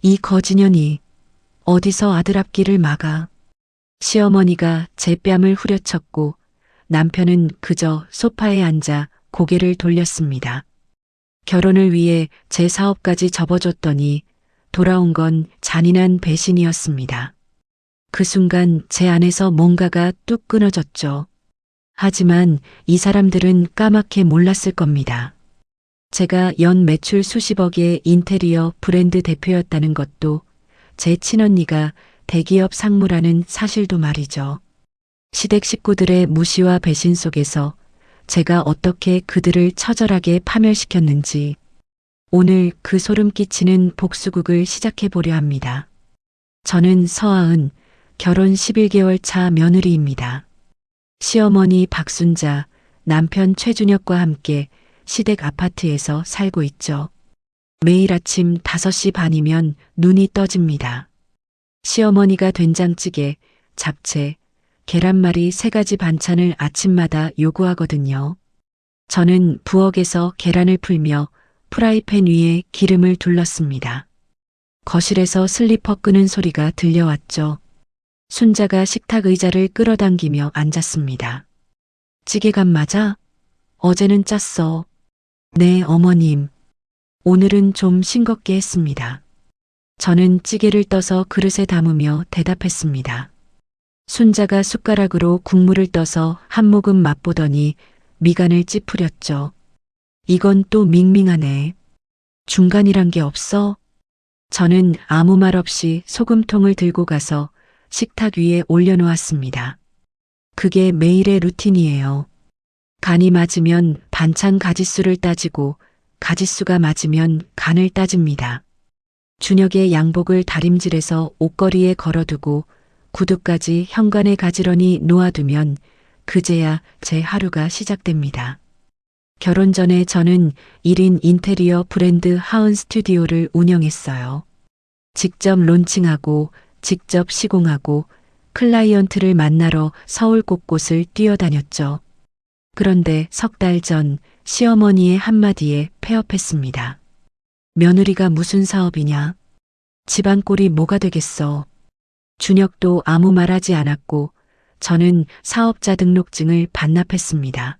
이 거지년이 어디서 아들 앞길을 막아. 시어머니가 제 뺨을 후려쳤고 남편은 그저 소파에 앉아 고개를 돌렸습니다. 결혼을 위해 제 사업까지 접어줬더니 돌아온 건 잔인한 배신이었습니다. 그 순간 제 안에서 뭔가가 뚝 끊어졌죠. 하지만 이 사람들은 까맣게 몰랐을 겁니다. 제가 연 매출 수십억의 인테리어 브랜드 대표였다는 것도, 제 친언니가 대기업 상무라는 사실도 말이죠. 시댁 식구들의 무시와 배신 속에서 제가 어떻게 그들을 처절하게 파멸시켰는지, 오늘 그 소름 끼치는 복수극을 시작해 보려 합니다. 저는 서아은, 결혼 11개월 차 며느리입니다. 시어머니 박순자, 남편 최준혁과 함께 시댁 아파트에서 살고 있죠. 매일 아침 5시 반이면 눈이 떠집니다. 시어머니가 된장찌개, 잡채, 계란말이 3가지 반찬을 아침마다 요구하거든요. 저는 부엌에서 계란을 풀며 프라이팬 위에 기름을 둘렀습니다. 거실에서 슬리퍼 끄는 소리가 들려왔죠. 순자가 식탁 의자를 끌어당기며 앉았습니다. 찌개간 맞아? 어제는 짰어. 네, 어머님. 오늘은 좀 싱겁게 했습니다. 저는 찌개를 떠서 그릇에 담으며 대답했습니다. 순자가 숟가락으로 국물을 떠서 한 모금 맛보더니 미간을 찌푸렸죠. 이건 또 밍밍하네. 중간이란 게 없어? 저는 아무 말 없이 소금통을 들고 가서 식탁 위에 올려놓았습니다. 그게 매일의 루틴이에요. 간이 맞으면 반찬 가짓수를 따지고 가짓수가 맞으면 간을 따집니다. 준혁의 양복을 다림질해서 옷걸이에 걸어두고 구두까지 현관에 가지런히 놓아두면 그제야 제 하루가 시작됩니다. 결혼 전에 저는 1인 인테리어 브랜드 하은 스튜디오를 운영했어요. 직접 론칭하고 직접 시공하고 클라이언트를 만나러 서울 곳곳을 뛰어다녔죠. 그런데 석 달 전 시어머니의 한마디에 폐업했습니다. 며느리가 무슨 사업이냐? 집안 꼴이 뭐가 되겠어? 준혁도 아무 말하지 않았고 저는 사업자 등록증을 반납했습니다.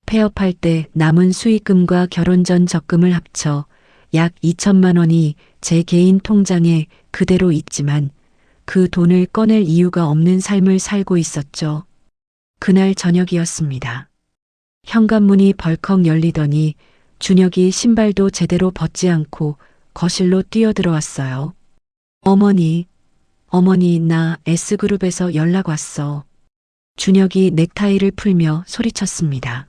폐업할 때 남은 수익금과 결혼 전 적금을 합쳐 약 2천만 원이 제 개인 통장에 그대로 있지만 그 돈을 꺼낼 이유가 없는 삶을 살고 있었죠. 그날 저녁이었습니다. 현관문이 벌컥 열리더니 준혁이 신발도 제대로 벗지 않고 거실로 뛰어들어왔어요. 어머니, 나 S그룹에서 연락 왔어. 준혁이 넥타이를 풀며 소리쳤습니다.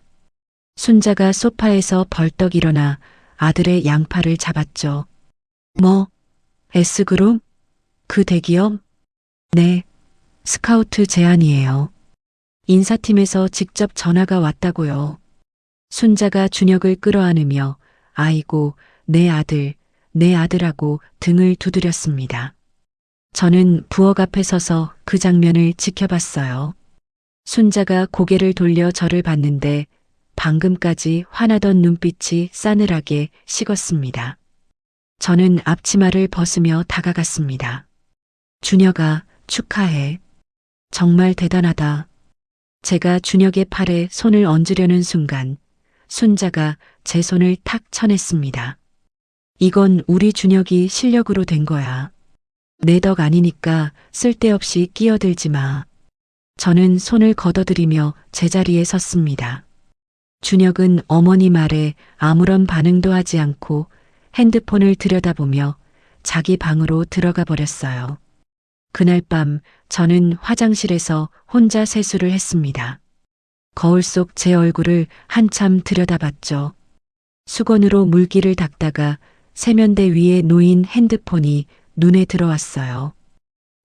순자가 소파에서 벌떡 일어나 아들의 양팔을 잡았죠. 뭐? S그룹? 그 대기업? 네, 스카우트 제안이에요. 인사팀에서 직접 전화가 왔다고요. 순자가 준혁을 끌어안으며 아이고, 내 아들하고 등을 두드렸습니다. 저는 부엌 앞에 서서 그 장면을 지켜봤어요. 순자가 고개를 돌려 저를 봤는데 방금까지 화나던 눈빛이 싸늘하게 식었습니다. 저는 앞치마를 벗으며 다가갔습니다. 준혁아, 축하해. 정말 대단하다. 제가 준혁의 팔에 손을 얹으려는 순간 순자가 제 손을 탁 쳐냈습니다. 이건 우리 준혁이 실력으로 된 거야. 내 덕 아니니까 쓸데없이 끼어들지 마. 저는 손을 걷어들이며 제자리에 섰습니다. 준혁은 어머니 말에 아무런 반응도 하지 않고 핸드폰을 들여다보며 자기 방으로 들어가 버렸어요. 그날 밤 저는 화장실에서 혼자 세수를 했습니다. 거울 속 제 얼굴을 한참 들여다봤죠. 수건으로 물기를 닦다가 세면대 위에 놓인 핸드폰이 눈에 들어왔어요.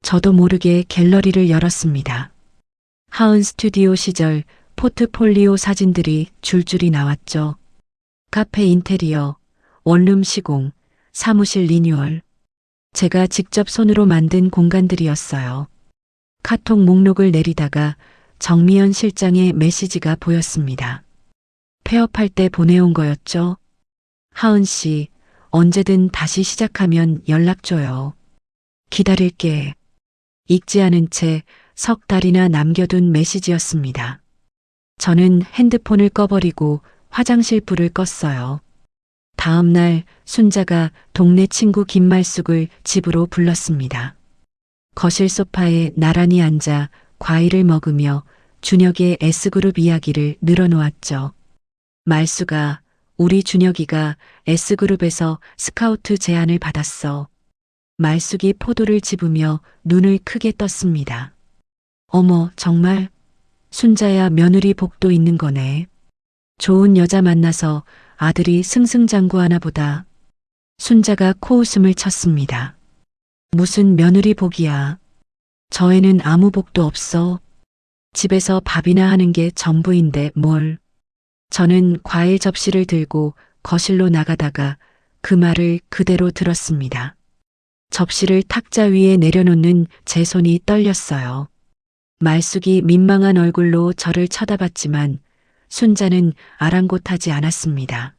저도 모르게 갤러리를 열었습니다. 하은 스튜디오 시절 포트폴리오 사진들이 줄줄이 나왔죠. 카페 인테리어, 원룸 시공, 사무실 리뉴얼. 제가 직접 손으로 만든 공간들이었어요. 카톡 목록을 내리다가 정미연 실장의 메시지가 보였습니다. 폐업할 때 보내온 거였죠. 하은 씨, 언제든 다시 시작하면 연락줘요. 기다릴게. 읽지 않은 채 석 달이나 남겨둔 메시지였습니다. 저는 핸드폰을 꺼버리고 화장실 불을 껐어요. 다음 날 순자가 동네 친구 김말숙을 집으로 불렀습니다. 거실 소파에 나란히 앉아 과일을 먹으며 준혁의 S그룹 이야기를 늘어놓았죠. 말수가 우리 준혁이가 S그룹에서 스카우트 제안을 받았어. 말숙이 포도를 집으며 눈을 크게 떴습니다. 어머, 정말? 순자야, 며느리 복도 있는 거네. 좋은 여자 만나서 아들이 승승장구하나 보다. 순자가 코웃음을 쳤습니다. 무슨 며느리 복이야. 저 애는 아무 복도 없어. 집에서 밥이나 하는 게 전부인데 뭘. 저는 과일 접시를 들고 거실로 나가다가 그 말을 그대로 들었습니다. 접시를 탁자 위에 내려놓는 제 손이 떨렸어요. 말숙이 민망한 얼굴로 저를 쳐다봤지만 순자는 아랑곳하지 않았습니다.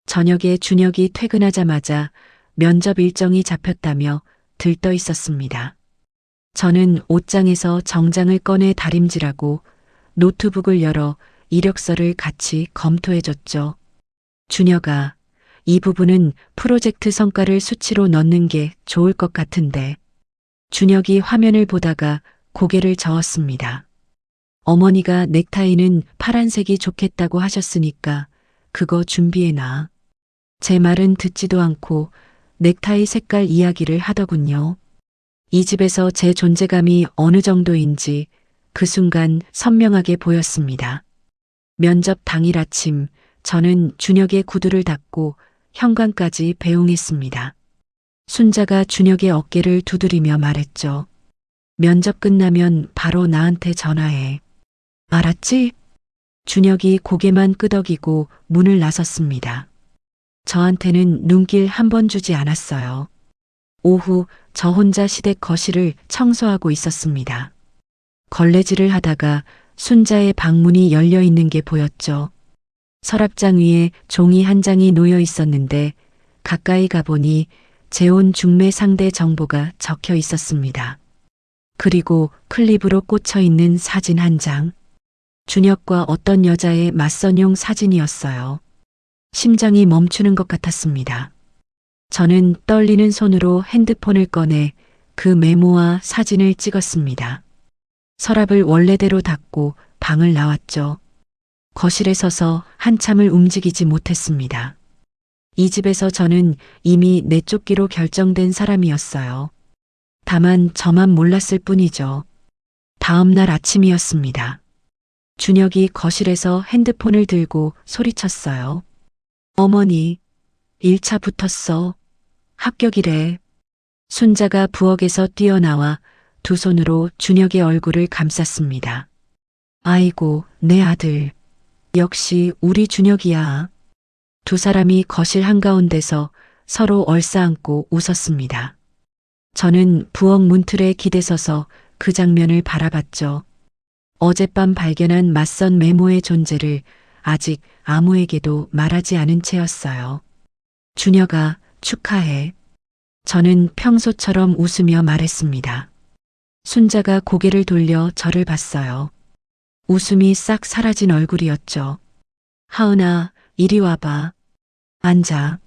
저녁에 준혁이 퇴근하자마자 면접 일정이 잡혔다며 들떠 있었습니다. 저는 옷장에서 정장을 꺼내 다림질하고 노트북을 열어 이력서를 같이 검토해줬죠. 준혁아, 이 부분은 프로젝트 성과를 수치로 넣는 게 좋을 것 같은데. 준혁이 화면을 보다가 고개를 저었습니다. 어머니가 넥타이는 파란색이 좋겠다고 하셨으니까 그거 준비해놔. 제 말은 듣지도 않고 넥타이 색깔 이야기를 하더군요. 이 집에서 제 존재감이 어느 정도인지 그 순간 선명하게 보였습니다. 면접 당일 아침 저는 준혁의 구두를 닦고 현관까지 배웅했습니다. 순자가 준혁의 어깨를 두드리며 말했죠. 면접 끝나면 바로 나한테 전화해. 알았지? 준혁이 고개만 끄덕이고 문을 나섰습니다. 저한테는 눈길 한 번 주지 않았어요. 오후 저 혼자 시댁 거실을 청소하고 있었습니다. 걸레질을 하다가 순자의 방문이 열려 있는 게 보였죠. 서랍장 위에 종이 한 장이 놓여 있었는데 가까이 가보니 재혼 중매 상대 정보가 적혀 있었습니다. 그리고 클립으로 꽂혀 있는 사진 한 장. 준혁과 어떤 여자의 맞선용 사진이었어요. 심장이 멈추는 것 같았습니다. 저는 떨리는 손으로 핸드폰을 꺼내 그 메모와 사진을 찍었습니다. 서랍을 원래대로 닫고 방을 나왔죠. 거실에 서서 한참을 움직이지 못했습니다. 이 집에서 저는 이미 내쫓기로 결정된 사람이었어요. 다만 저만 몰랐을 뿐이죠. 다음 날 아침이었습니다. 준혁이 거실에서 핸드폰을 들고 소리쳤어요. 어머니, 1차 붙었어. 합격이래. 순자가 부엌에서 뛰어나와 두 손으로 준혁의 얼굴을 감쌌습니다. 아이고, 내 아들. 역시 우리 준혁이야. 두 사람이 거실 한가운데서 서로 얼싸안고 웃었습니다. 저는 부엌 문틀에 기대서서 그 장면을 바라봤죠. 어젯밤 발견한 맞선 메모의 존재를 아직 아무에게도 말하지 않은 채였어요. 준혁아, 축하해. 저는 평소처럼 웃으며 말했습니다. 순자가 고개를 돌려 저를 봤어요. 웃음이 싹 사라진 얼굴이었죠. 하은아, 이리 와봐. 앉아.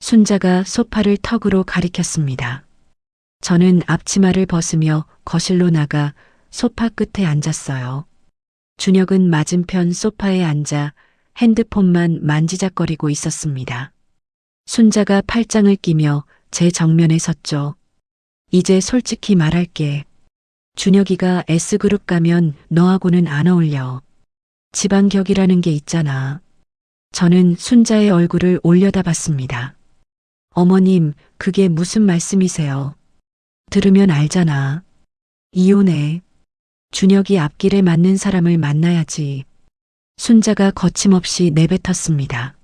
순자가 소파를 턱으로 가리켰습니다. 저는 앞치마를 벗으며 거실로 나가 소파 끝에 앉았어요. 준혁은 맞은편 소파에 앉아 핸드폰만 만지작거리고 있었습니다. 순자가 팔짱을 끼며 제 정면에 섰죠. 이제 솔직히 말할게. 준혁이가 S그룹 가면 너하고는 안 어울려. 지방격이라는 게 있잖아. 저는 순자의 얼굴을 올려다봤습니다. 어머님, 그게 무슨 말씀이세요? 들으면 알잖아. 이혼해. 준혁이 앞길에 맞는 사람을 만나야지. 순자가 거침없이 내뱉었습니다.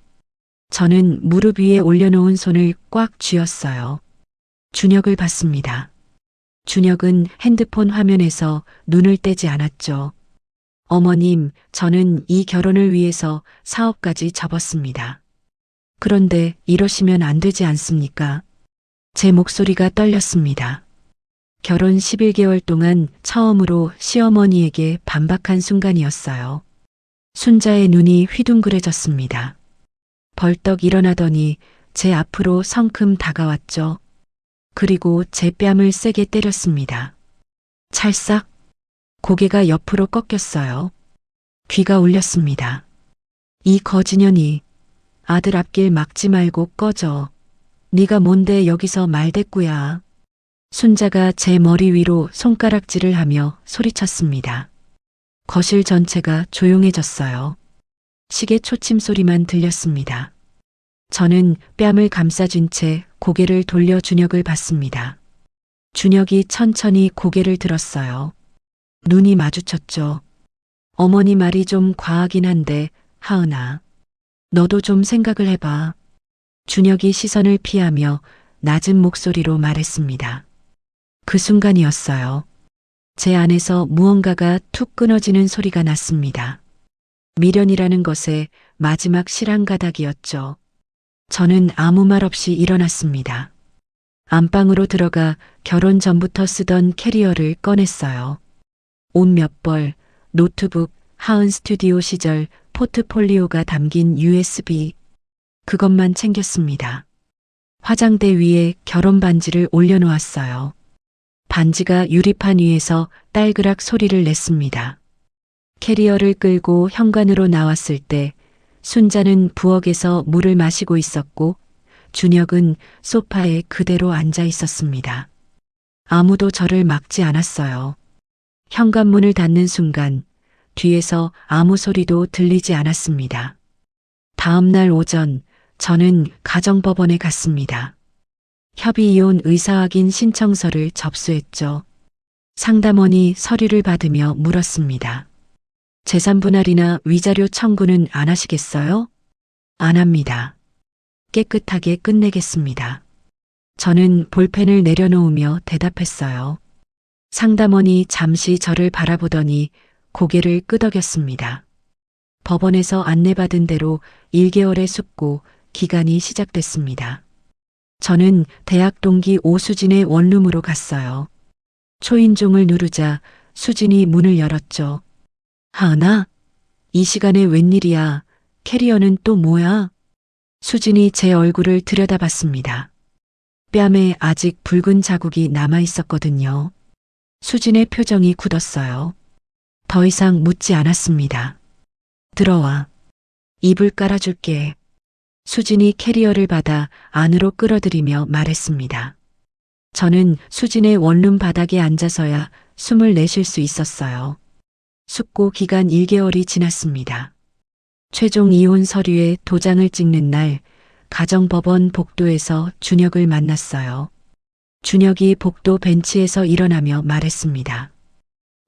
저는 무릎 위에 올려놓은 손을 꽉 쥐었어요. 준혁을 봤습니다. 준혁은 핸드폰 화면에서 눈을 떼지 않았죠. 어머님, 저는 이 결혼을 위해서 사업까지 접었습니다. 그런데 이러시면 안 되지 않습니까? 제 목소리가 떨렸습니다. 결혼 11개월 동안 처음으로 시어머니에게 반박한 순간이었어요. 순자의 눈이 휘둥그레졌습니다. 벌떡 일어나더니 제 앞으로 성큼 다가왔죠. 그리고 제 뺨을 세게 때렸습니다. 찰싹 고개가 옆으로 꺾였어요. 귀가 울렸습니다. 이 거지년이 아들 앞길 막지 말고 꺼져. 네가 뭔데 여기서 말대꾸야. 순자가 제 머리 위로 손가락질을 하며 소리쳤습니다. 거실 전체가 조용해졌어요. 시계 초침 소리만 들렸습니다. 저는 뺨을 감싸준 채 고개를 돌려 준혁을 봤습니다. 준혁이 천천히 고개를 들었어요. 눈이 마주쳤죠. 어머니 말이 좀 과하긴 한데 하은아, 너도 좀 생각을 해봐. 준혁이 시선을 피하며 낮은 목소리로 말했습니다. 그 순간이었어요. 제 안에서 무언가가 툭 끊어지는 소리가 났습니다. 미련이라는 것의 마지막 실황가닥이었죠. 저는 아무 말 없이 일어났습니다. 안방으로 들어가 결혼 전부터 쓰던 캐리어를 꺼냈어요. 옷 몇 벌, 노트북, 하은 스튜디오 시절 포트폴리오가 담긴 USB, 그것만 챙겼습니다. 화장대 위에 결혼 반지를 올려놓았어요. 반지가 유리판 위에서 딸그락 소리를 냈습니다. 캐리어를 끌고 현관으로 나왔을 때 순자는 부엌에서 물을 마시고 있었고 준혁은 소파에 그대로 앉아 있었습니다. 아무도 저를 막지 않았어요. 현관문을 닫는 순간 뒤에서 아무 소리도 들리지 않았습니다. 다음 날 오전 저는 가정법원에 갔습니다. 협의이혼 의사확인 신청서를 접수했죠. 상담원이 서류를 받으며 물었습니다. 재산 분할이나 위자료 청구는 안 하시겠어요? 안 합니다. 깨끗하게 끝내겠습니다. 저는 볼펜을 내려놓으며 대답했어요. 상담원이 잠시 저를 바라보더니 고개를 끄덕였습니다. 법원에서 안내받은 대로 1개월의 숙고 기간이 시작됐습니다. 저는 대학 동기 오수진의 원룸으로 갔어요. 초인종을 누르자 수진이 문을 열었죠. 하은아, 이 시간에 웬일이야? 캐리어는 또 뭐야? 수진이 제 얼굴을 들여다봤습니다. 뺨에 아직 붉은 자국이 남아 있었거든요. 수진의 표정이 굳었어요. 더 이상 묻지 않았습니다. 들어와. 이불 깔아줄게. 수진이 캐리어를 받아 안으로 끌어들이며 말했습니다. 저는 수진의 원룸 바닥에 앉아서야 숨을 내쉴 수 있었어요. 숙고 기간 1개월이 지났습니다. 최종 이혼 서류에 도장을 찍는 날 가정법원 복도에서 준혁을 만났어요. 준혁이 복도 벤치에서 일어나며 말했습니다.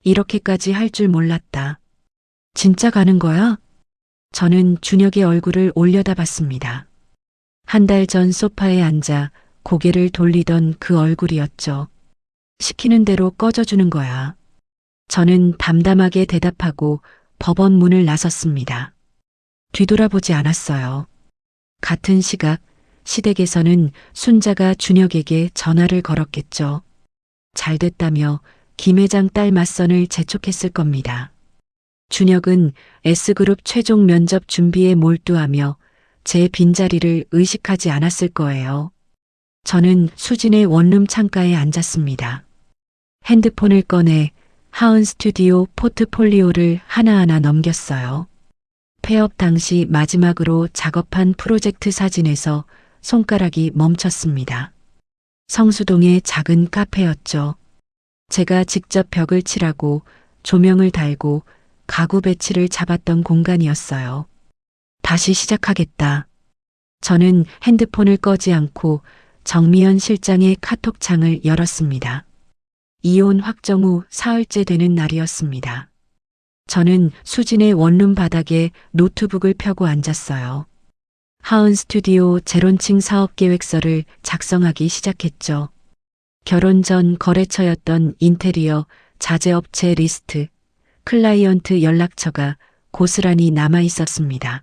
이렇게까지 할 줄 몰랐다. 진짜 가는 거야? 저는 준혁의 얼굴을 올려다봤습니다. 한 달 전 소파에 앉아 고개를 돌리던 그 얼굴이었죠. 시키는 대로 꺼져주는 거야. 저는 담담하게 대답하고 법원 문을 나섰습니다. 뒤돌아보지 않았어요. 같은 시각 시댁에서는 순자가 준혁에게 전화를 걸었겠죠. 잘 됐다며 김 회장 딸 맞선을 재촉했을 겁니다. 준혁은 S그룹 최종 면접 준비에 몰두하며 제 빈자리를 의식하지 않았을 거예요. 저는 수진의 원룸 창가에 앉았습니다. 핸드폰을 꺼내 하은 스튜디오 포트폴리오를 하나하나 넘겼어요. 폐업 당시 마지막으로 작업한 프로젝트 사진에서 손가락이 멈췄습니다. 성수동의 작은 카페였죠. 제가 직접 벽을 칠하고 조명을 달고 가구 배치를 잡았던 공간이었어요. 다시 시작하겠다. 저는 핸드폰을 꺼지 않고 정미연 실장의 카톡창을 열었습니다. 이혼 확정 후 사흘째 되는 날이었습니다. 저는 수진의 원룸 바닥에 노트북을 펴고 앉았어요. 하은 스튜디오 제론칭 사업 계획서를 작성하기 시작했죠. 결혼 전 거래처였던 인테리어, 자재업체 리스트, 클라이언트 연락처가 고스란히 남아 있었습니다.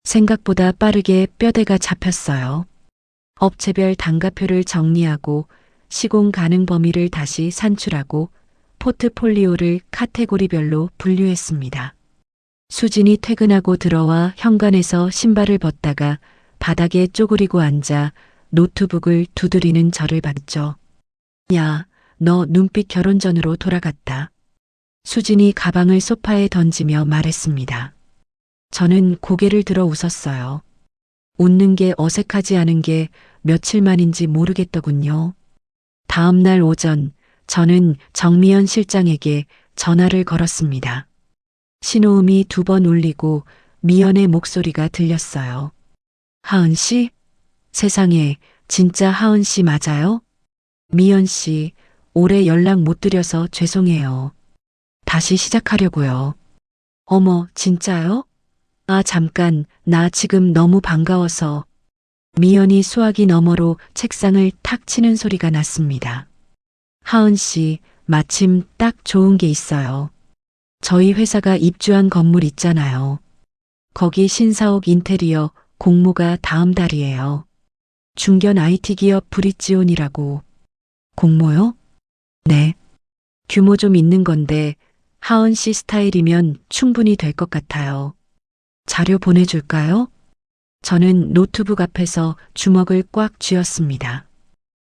생각보다 빠르게 뼈대가 잡혔어요. 업체별 단가표를 정리하고 시공 가능 범위를 다시 산출하고 포트폴리오를 카테고리별로 분류했습니다. 수진이 퇴근하고 들어와 현관에서 신발을 벗다가 바닥에 쪼그리고 앉아 노트북을 두드리는 저를 봤죠. 야, 너 눈빛 결혼 전으로 돌아갔다. 수진이 가방을 소파에 던지며 말했습니다. 저는 고개를 들어 웃었어요. 웃는 게 어색하지 않은 게 며칠 만인지 모르겠더군요. 다음 날 오전, 저는 정미연 실장에게 전화를 걸었습니다. 신호음이 2번 울리고 미연의 목소리가 들렸어요. 하은 씨? 세상에, 진짜 하은 씨 맞아요? 미연 씨, 오래 연락 못 드려서 죄송해요. 다시 시작하려고요. 어머, 진짜요? 아, 잠깐, 나 지금 너무 반가워서. 미연이 수화기 너머로 책상을 탁 치는 소리가 났습니다. 하은 씨, 마침 딱 좋은 게 있어요. 저희 회사가 입주한 건물 있잖아요. 거기 신사옥 인테리어 공모가 다음 달이에요. 중견 IT 기업 브릿지온이라고. 공모요? 네. 규모 좀 있는 건데 하은 씨 스타일이면 충분히 될 것 같아요. 자료 보내줄까요? 저는 노트북 앞에서 주먹을 꽉 쥐었습니다.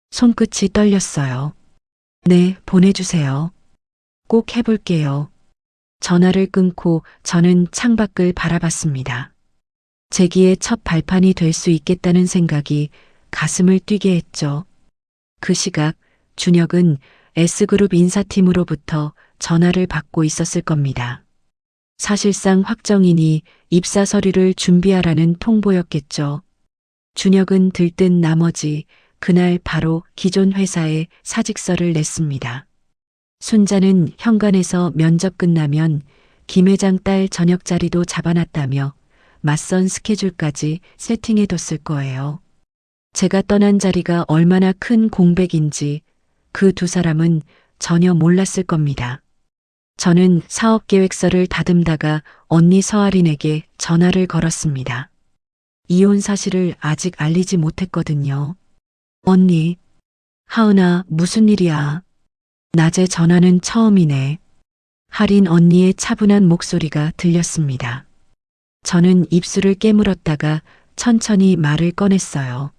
손끝이 떨렸어요. 네, 보내주세요. 꼭 해볼게요. 전화를 끊고 저는 창밖을 바라봤습니다. 제기의 첫 발판이 될 수 있겠다는 생각이 가슴을 뛰게 했죠. 그 시각 준혁은 S그룹 인사팀으로부터 전화를 받고 있었을 겁니다. 사실상 확정이니 입사 서류를 준비하라는 통보였겠죠. 준혁은 들뜬 나머지 그날 바로 기존 회사에 사직서를 냈습니다. 순자는 현관에서 면접 끝나면 김 회장 딸 저녁 자리도 잡아놨다며 맞선 스케줄까지 세팅해뒀을 거예요. 제가 떠난 자리가 얼마나 큰 공백인지 그 2사람은 전혀 몰랐을 겁니다. 저는 사업계획서를 다듬다가 언니 서아린에게 전화를 걸었습니다. 이혼 사실을 아직 알리지 못했거든요. 언니, 하은아, 무슨 일이야? 낮에 전화는 처음이네. 하린 언니의 차분한 목소리가 들렸습니다. 저는 입술을 깨물었다가 천천히 말을 꺼냈어요.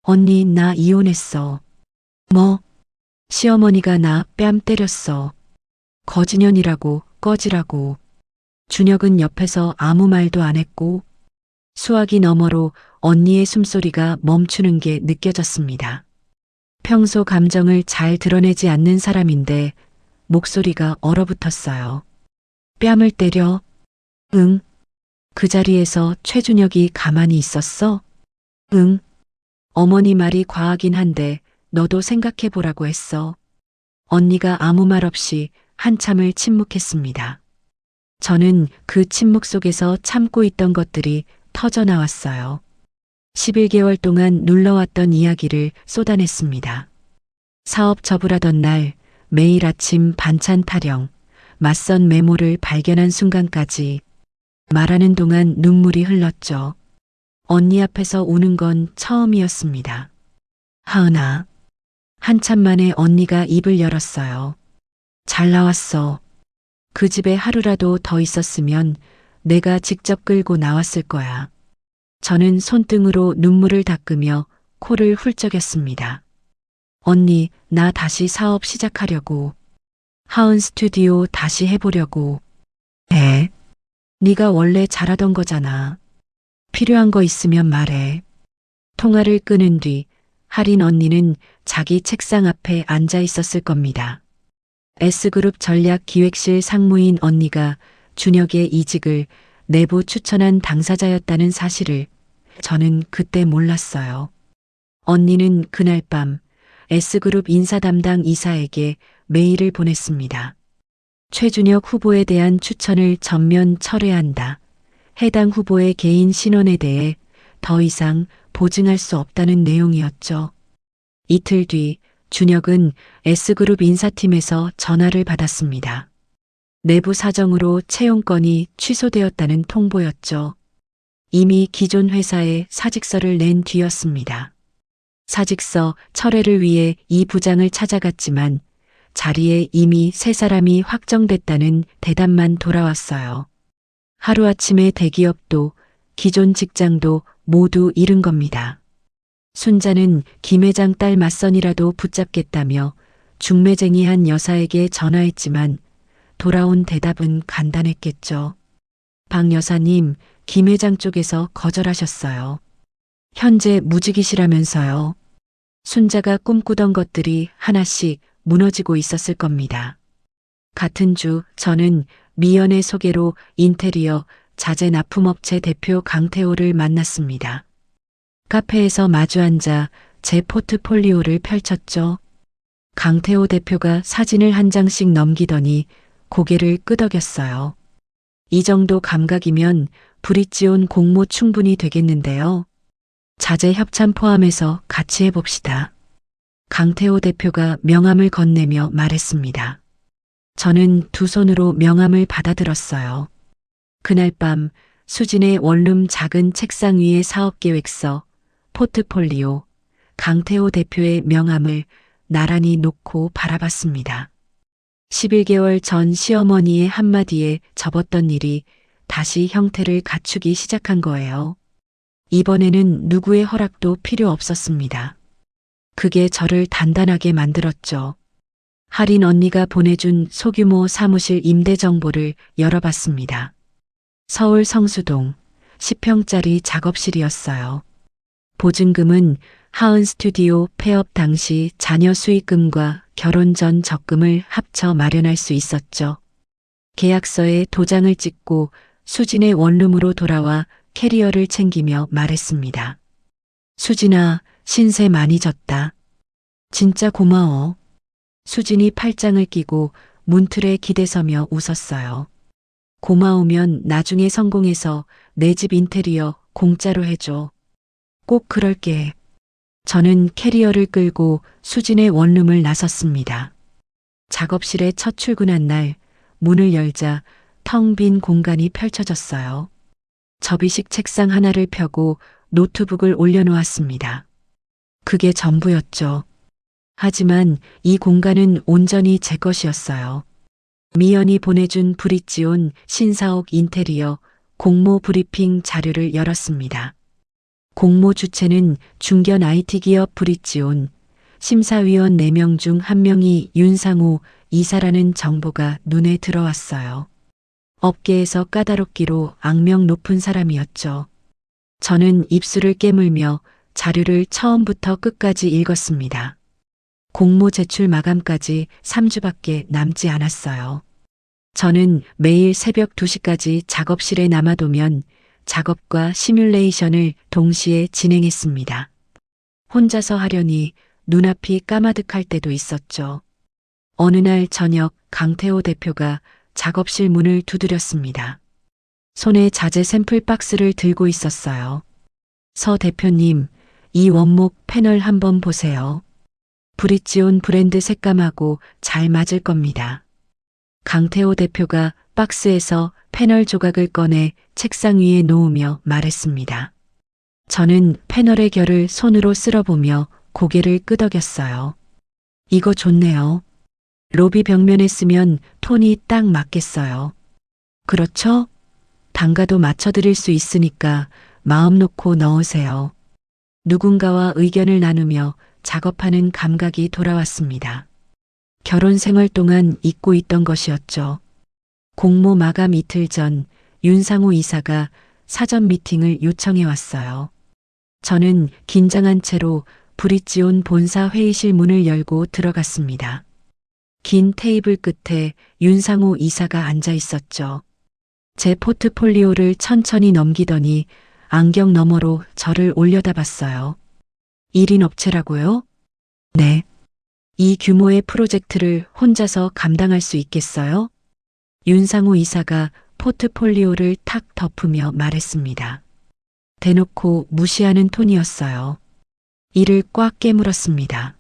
언니, 나 이혼했어. 뭐? 시어머니가 나 뺨 때렸어. 거지년이라고 꺼지라고. 준혁은 옆에서 아무 말도 안 했고 수화기 너머로 언니의 숨소리가 멈추는 게 느껴졌습니다. 평소 감정을 잘 드러내지 않는 사람인데 목소리가 얼어붙었어요. 뺨을 때려? 응. 그 자리에서 최준혁이 가만히 있었어? 응. 어머니 말이 과하긴 한데 너도 생각해보라고 했어. 언니가 아무 말 없이 한참을 침묵했습니다. 저는 그 침묵 속에서 참고 있던 것들이 터져 나왔어요. 11개월 동안 눌러왔던 이야기를 쏟아냈습니다. 사업 접으라던 날 매일 아침 반찬 타령, 맞선 메모를 발견한 순간까지 말하는 동안 눈물이 흘렀죠. 언니 앞에서 우는 건 처음이었습니다. 하은아. 한참 만에 언니가 입을 열었어요. 잘 나왔어. 그 집에 하루라도 더 있었으면 내가 직접 끌고 나왔을 거야. 저는 손등으로 눈물을 닦으며 코를 훌쩍였습니다. 언니, 나 다시 사업 시작하려고. 하은 스튜디오 다시 해보려고. 에? 네가 원래 잘하던 거잖아. 필요한 거 있으면 말해. 통화를 끊은 뒤 하린 언니는 자기 책상 앞에 앉아 있었을 겁니다. S그룹 전략기획실 상무인 언니가 준혁의 이직을 내부 추천한 당사자였다는 사실을 저는 그때 몰랐어요. 언니는 그날 밤 S그룹 인사 담당 이사에게 메일을 보냈습니다. 최준혁 후보에 대한 추천을 전면 철회한다. 해당 후보의 개인 신원에 대해 더 이상 보증할 수 없다는 내용이었죠. 이틀 뒤 준혁은 S그룹 인사팀에서 전화를 받았습니다. 내부 사정으로 채용건이 취소되었다는 통보였죠. 이미 기존 회사에 사직서를 낸 뒤였습니다. 사직서 철회를 위해 이 부장을 찾아갔지만 자리에 이미 세 사람이 확정됐다는 대답만 돌아왔어요. 하루아침에 대기업도 기존 직장도 모두 잃은 겁니다. 순자는 김 회장 딸 맞선이라도 붙잡겠다며 중매쟁이한 여사에게 전화했지만 돌아온 대답은 간단했겠죠. 박 여사님, 김 회장 쪽에서 거절하셨어요. 현재 무직이시라면서요. 순자가 꿈꾸던 것들이 하나씩 무너지고 있었을 겁니다. 같은 주 저는 미연의 소개로 인테리어 자재 납품업체 대표 강태호를 만났습니다. 카페에서 마주 앉아 제 포트폴리오를 펼쳤죠. 강태호 대표가 사진을 한 장씩 넘기더니 고개를 끄덕였어요. 이 정도 감각이면 브릿지온 공모 충분히 되겠는데요. 자재 협찬 포함해서 같이 해봅시다. 강태호 대표가 명함을 건네며 말했습니다. 저는 두 손으로 명함을 받아들었어요. 그날 밤 수진의 원룸 작은 책상 위에 사업계획서, 포트폴리오, 강태호 대표의 명함을 나란히 놓고 바라봤습니다. 11개월 전 시어머니의 한마디에 접었던 일이 다시 형태를 갖추기 시작한 거예요. 이번에는 누구의 허락도 필요 없었습니다. 그게 저를 단단하게 만들었죠. 할인 언니가 보내준 소규모 사무실 임대 정보를 열어봤습니다. 서울 성수동 10평짜리 작업실이었어요. 보증금은 하은 스튜디오 폐업 당시 자녀 수익금과 결혼 전 적금을 합쳐 마련할 수 있었죠. 계약서에 도장을 찍고 수진의 원룸으로 돌아와 캐리어를 챙기며 말했습니다. 수진아, 신세 많이 졌다. 진짜 고마워. 수진이 팔짱을 끼고 문틀에 기대서며 웃었어요. 고마우면 나중에 성공해서 내 집 인테리어 공짜로 해줘. 꼭 그럴게. 저는 캐리어를 끌고 수진의 원룸을 나섰습니다. 작업실에 첫 출근한 날 문을 열자 텅 빈 공간이 펼쳐졌어요. 접이식 책상 하나를 펴고 노트북을 올려놓았습니다. 그게 전부였죠. 하지만 이 공간은 온전히 제 것이었어요. 미연이 보내준 브릿지온 신사옥 인테리어 공모 브리핑 자료를 열었습니다. 공모 주체는 중견 IT 기업 브릿지온, 심사위원 4명 중 1명이 윤상우 이사라는 정보가 눈에 들어왔어요. 업계에서 까다롭기로 악명 높은 사람이었죠. 저는 입술을 깨물며 자료를 처음부터 끝까지 읽었습니다. 공모 제출 마감까지 3주밖에 남지 않았어요. 저는 매일 새벽 2시까지 작업실에 남아도면 작업과 시뮬레이션을 동시에 진행했습니다. 혼자서 하려니 눈앞이 까마득할 때도 있었죠. 어느 날 저녁 강태호 대표가 작업실 문을 두드렸습니다. 손에 자재 샘플 박스를 들고 있었어요. 서 대표님, 이 원목 패널 한번 보세요. 브릿지온 브랜드 색감하고 잘 맞을 겁니다. 강태호 대표가 박스에서 패널 조각을 꺼내 책상 위에 놓으며 말했습니다. 저는 패널의 결을 손으로 쓸어보며 고개를 끄덕였어요. 이거 좋네요. 로비 벽면에 쓰면 톤이 딱 맞겠어요. 그렇죠? 단가도 맞춰드릴 수 있으니까 마음 놓고 넣으세요. 누군가와 의견을 나누며 작업하는 감각이 돌아왔습니다. 결혼 생활 동안 잊고 있던 것이었죠. 공모 마감 이틀 전 윤상우 이사가 사전 미팅을 요청해 왔어요. 저는 긴장한 채로 브릿지온 본사 회의실 문을 열고 들어갔습니다. 긴 테이블 끝에 윤상우 이사가 앉아 있었죠. 제 포트폴리오를 천천히 넘기더니 안경 너머로 저를 올려다봤어요. 1인 업체라고요? 네. 이 규모의 프로젝트를 혼자서 감당할 수 있겠어요? 윤상우 이사가 포트폴리오를 탁 덮으며 말했습니다. 대놓고 무시하는 톤이었어요. 이를 꽉 깨물었습니다.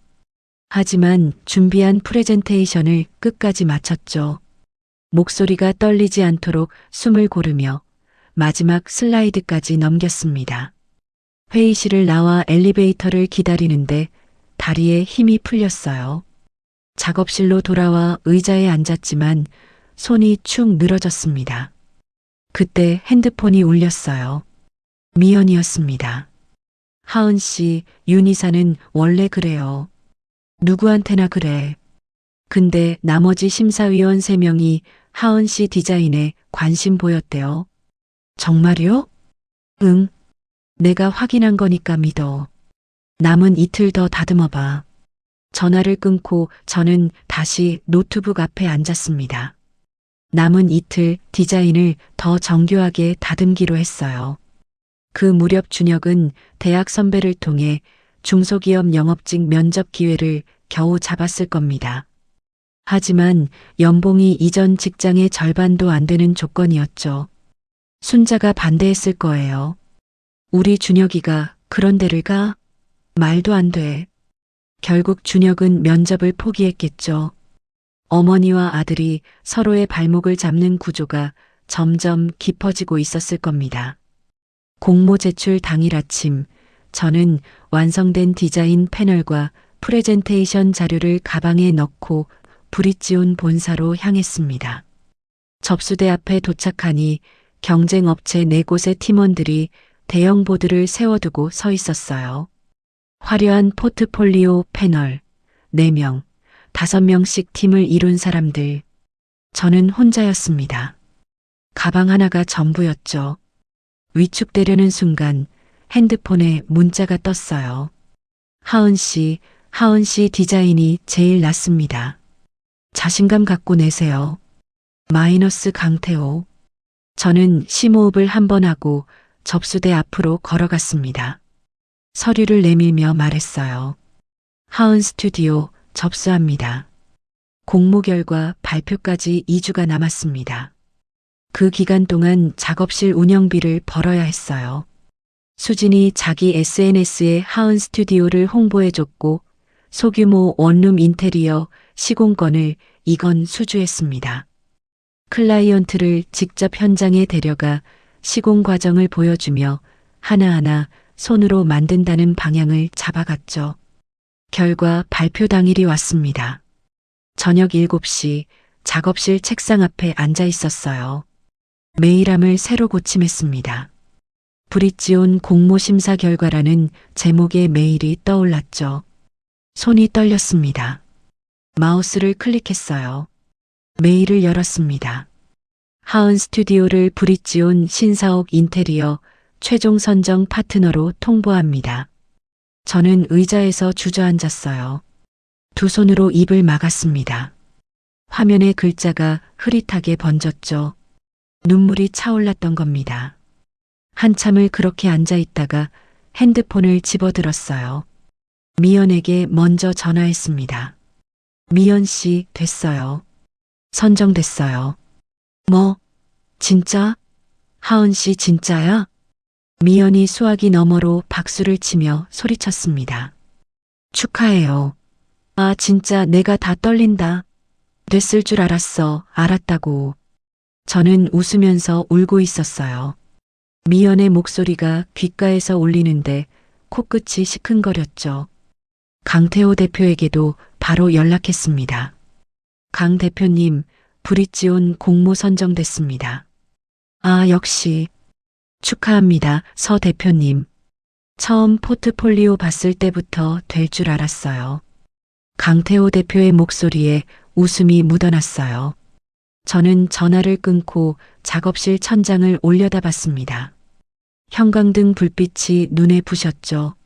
하지만 준비한 프레젠테이션을 끝까지 마쳤죠. 목소리가 떨리지 않도록 숨을 고르며 마지막 슬라이드까지 넘겼습니다. 회의실을 나와 엘리베이터를 기다리는데 다리에 힘이 풀렸어요. 작업실로 돌아와 의자에 앉았지만 손이 축 늘어졌습니다. 그때 핸드폰이 울렸어요. 미연이었습니다. 하은 씨, 윤 이사는 원래 그래요. 누구한테나 그래. 근데 나머지 심사위원 3명이 하은 씨 디자인에 관심 보였대요. 정말요? 응. 내가 확인한 거니까 믿어. 남은 이틀 더 다듬어봐. 전화를 끊고 저는 다시 노트북 앞에 앉았습니다. 남은 이틀 디자인을 더 정교하게 다듬기로 했어요. 그 무렵 준혁은 대학 선배를 통해 중소기업 영업직 면접 기회를 겨우 잡았을 겁니다. 하지만 연봉이 이전 직장의 절반도 안 되는 조건이었죠. 순자가 반대했을 거예요. 우리 준혁이가 그런 데를 가? 말도 안 돼. 결국 준혁은 면접을 포기했겠죠. 어머니와 아들이 서로의 발목을 잡는 구조가 점점 깊어지고 있었을 겁니다. 공모 제출 당일 아침, 저는 완성된 디자인 패널과 프레젠테이션 자료를 가방에 넣고 브릿지온 본사로 향했습니다. 접수대 앞에 도착하니 경쟁 업체 4곳의 팀원들이 대형 보드를 세워두고 서 있었어요. 화려한 포트폴리오 패널, 4명, 5명씩 팀을 이룬 사람들. 저는 혼자였습니다. 가방 하나가 전부였죠. 위축되려는 순간 핸드폰에 문자가 떴어요. 하은 씨 디자인이 제일 낫습니다. 자신감 갖고 내세요. 마이너스 강태호. 저는 심호흡을 한번 하고 접수대 앞으로 걸어갔습니다. 서류를 내밀며 말했어요. 하은 스튜디오 접수합니다. 공모 결과 발표까지 2주가 남았습니다. 그 기간 동안 작업실 운영비를 벌어야 했어요. 수진이 자기 SNS에 하은 스튜디오를 홍보해줬고 소규모 원룸 인테리어 시공건을 이건 수주했습니다. 클라이언트를 직접 현장에 데려가 시공 과정을 보여주며 하나하나 손으로 만든다는 방향을 잡아갔죠. 결과 발표 당일이 왔습니다. 저녁 7시 작업실 책상 앞에 앉아 있었어요. 메일함을 새로 고침했습니다. 브릿지온 공모 심사 결과라는 제목의 메일이 떠올랐죠. 손이 떨렸습니다. 마우스를 클릭했어요. 메일을 열었습니다. 하은 스튜디오를 브릿지온 신사옥 인테리어 최종 선정 파트너로 통보합니다. 저는 의자에서 주저앉았어요. 두 손으로 입을 막았습니다. 화면에 글자가 흐릿하게 번졌죠. 눈물이 차올랐던 겁니다. 한참을 그렇게 앉아 있다가 핸드폰을 집어들었어요. 미연에게 먼저 전화했습니다. 미연 씨, 됐어요. 선정됐어요. 뭐? 진짜? 하은 씨 진짜야? 미연이 수화기 너머로 박수를 치며 소리쳤습니다. 축하해요. 아, 진짜 내가 다 떨린다. 됐을 줄 알았어. 알았다고. 저는 웃으면서 울고 있었어요. 미연의 목소리가 귓가에서 울리는데 코끝이 시큰거렸죠. 강태호 대표에게도 바로 연락했습니다. 강 대표님, 브릿지온 공모 선정됐습니다. 아, 역시. 축하합니다, 서 대표님. 처음 포트폴리오 봤을 때부터 될 줄 알았어요. 강태호 대표의 목소리에 웃음이 묻어났어요. 저는 전화를 끊고 작업실 천장을 올려다봤습니다. 형광등 불빛이 눈에 부셨죠.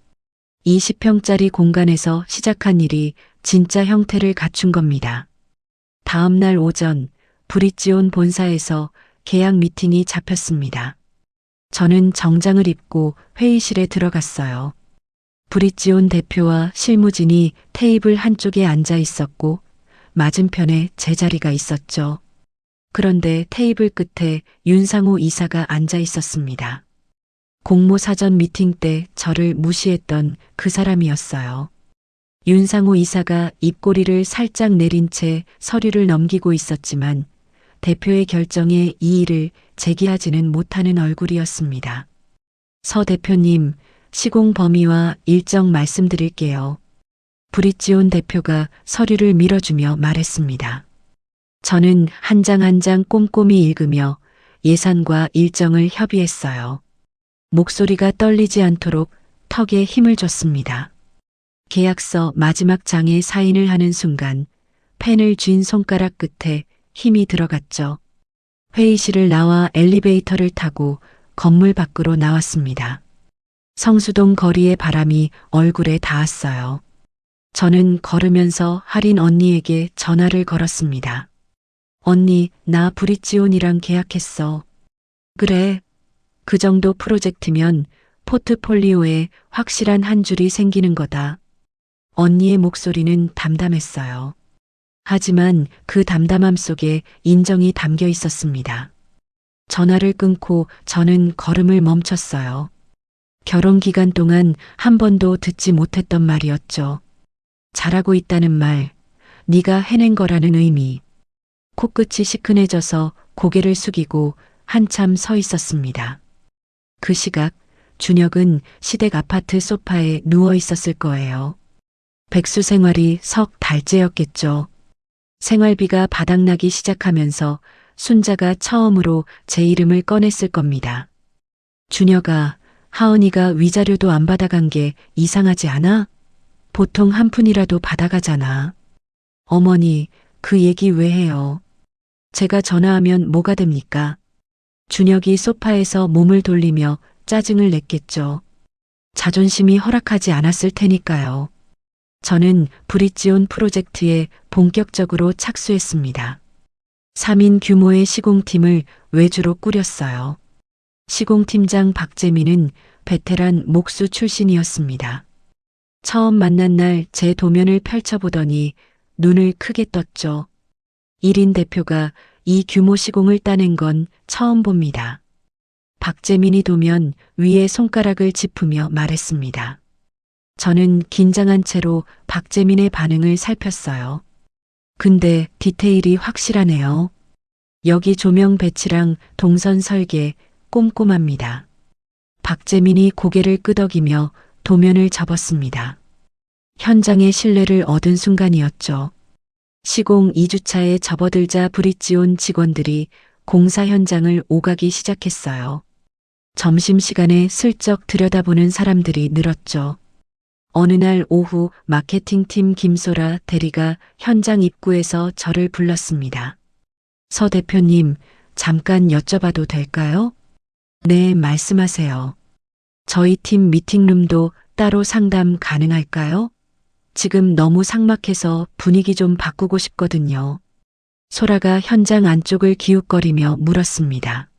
20평짜리 공간에서 시작한 일이 진짜 형태를 갖춘 겁니다. 다음 날 오전 브릿지온 본사에서 계약 미팅이 잡혔습니다. 저는 정장을 입고 회의실에 들어갔어요. 브릿지온 대표와 실무진이 테이블 한쪽에 앉아 있었고 맞은편에 제 자리가 있었죠. 그런데 테이블 끝에 윤상호 이사가 앉아 있었습니다. 공모 사전 미팅 때 저를 무시했던 그 사람이었어요. 윤상호 이사가 입꼬리를 살짝 내린 채 서류를 넘기고 있었지만 대표의 결정에 이의를 제기하지는 못하는 얼굴이었습니다. 서 대표님, 시공 범위와 일정 말씀드릴게요. 브릿지온 대표가 서류를 밀어주며 말했습니다. 저는 한 장 한 장 꼼꼼히 읽으며 예산과 일정을 협의했어요. 목소리가 떨리지 않도록 턱에 힘을 줬습니다. 계약서 마지막 장에 사인을 하는 순간 펜을 쥔 손가락 끝에 힘이 들어갔죠. 회의실을 나와 엘리베이터를 타고 건물 밖으로 나왔습니다. 성수동 거리의 바람이 얼굴에 닿았어요. 저는 걸으면서 할인 언니에게 전화를 걸었습니다. 언니, 나 브릿지온이랑 계약했어. 그래. 그 정도 프로젝트면 포트폴리오에 확실한 한 줄이 생기는 거다. 언니의 목소리는 담담했어요. 하지만 그 담담함 속에 인정이 담겨 있었습니다. 전화를 끊고 저는 걸음을 멈췄어요. 결혼 기간 동안 한 번도 듣지 못했던 말이었죠. 잘하고 있다는 말, 네가 해낸 거라는 의미. 코끝이 시큰해져서 고개를 숙이고 한참 서 있었습니다. 그 시각 준혁은 시댁 아파트 소파에 누워 있었을 거예요. 백수 생활이 석 달째였겠죠. 생활비가 바닥나기 시작하면서 순자가 처음으로 제 이름을 꺼냈을 겁니다. 준혁아, 하은이가 위자료도 안 받아간 게 이상하지 않아? 보통 한 푼이라도 받아가잖아. 어머니, 그 얘기 왜 해요? 제가 전화하면 뭐가 됩니까? 준혁이 소파에서 몸을 돌리며 짜증을 냈겠죠. 자존심이 허락하지 않았을 테니까요. 저는 브릿지온 프로젝트에 본격적으로 착수했습니다. 3인 규모의 시공팀을 외주로 꾸렸어요. 시공팀장 박재민은 베테랑 목수 출신이었습니다. 처음 만난 날 제 도면을 펼쳐보더니 눈을 크게 떴죠. 1인 대표가 이 규모 시공을 따낸 건 처음 봅니다. 박재민이 도면 위에 손가락을 짚으며 말했습니다. 저는 긴장한 채로 박재민의 반응을 살폈어요. 근데 디테일이 확실하네요. 여기 조명 배치랑 동선 설계 꼼꼼합니다. 박재민이 고개를 끄덕이며 도면을 접었습니다. 현장의 신뢰를 얻은 순간이었죠. 시공 2주차에 접어들자 브릿지온 직원들이 공사 현장을 오가기 시작했어요. 점심시간에 슬쩍 들여다보는 사람들이 늘었죠. 어느 날 오후 마케팅팀 김소라 대리가 현장 입구에서 저를 불렀습니다. 서 대표님, 잠깐 여쭤봐도 될까요? 네, 말씀하세요. 저희 팀 미팅룸도 따로 상담 가능할까요? 지금 너무 삭막해서 분위기 좀 바꾸고 싶거든요. 소라가 현장 안쪽을 기웃거리며 물었습니다.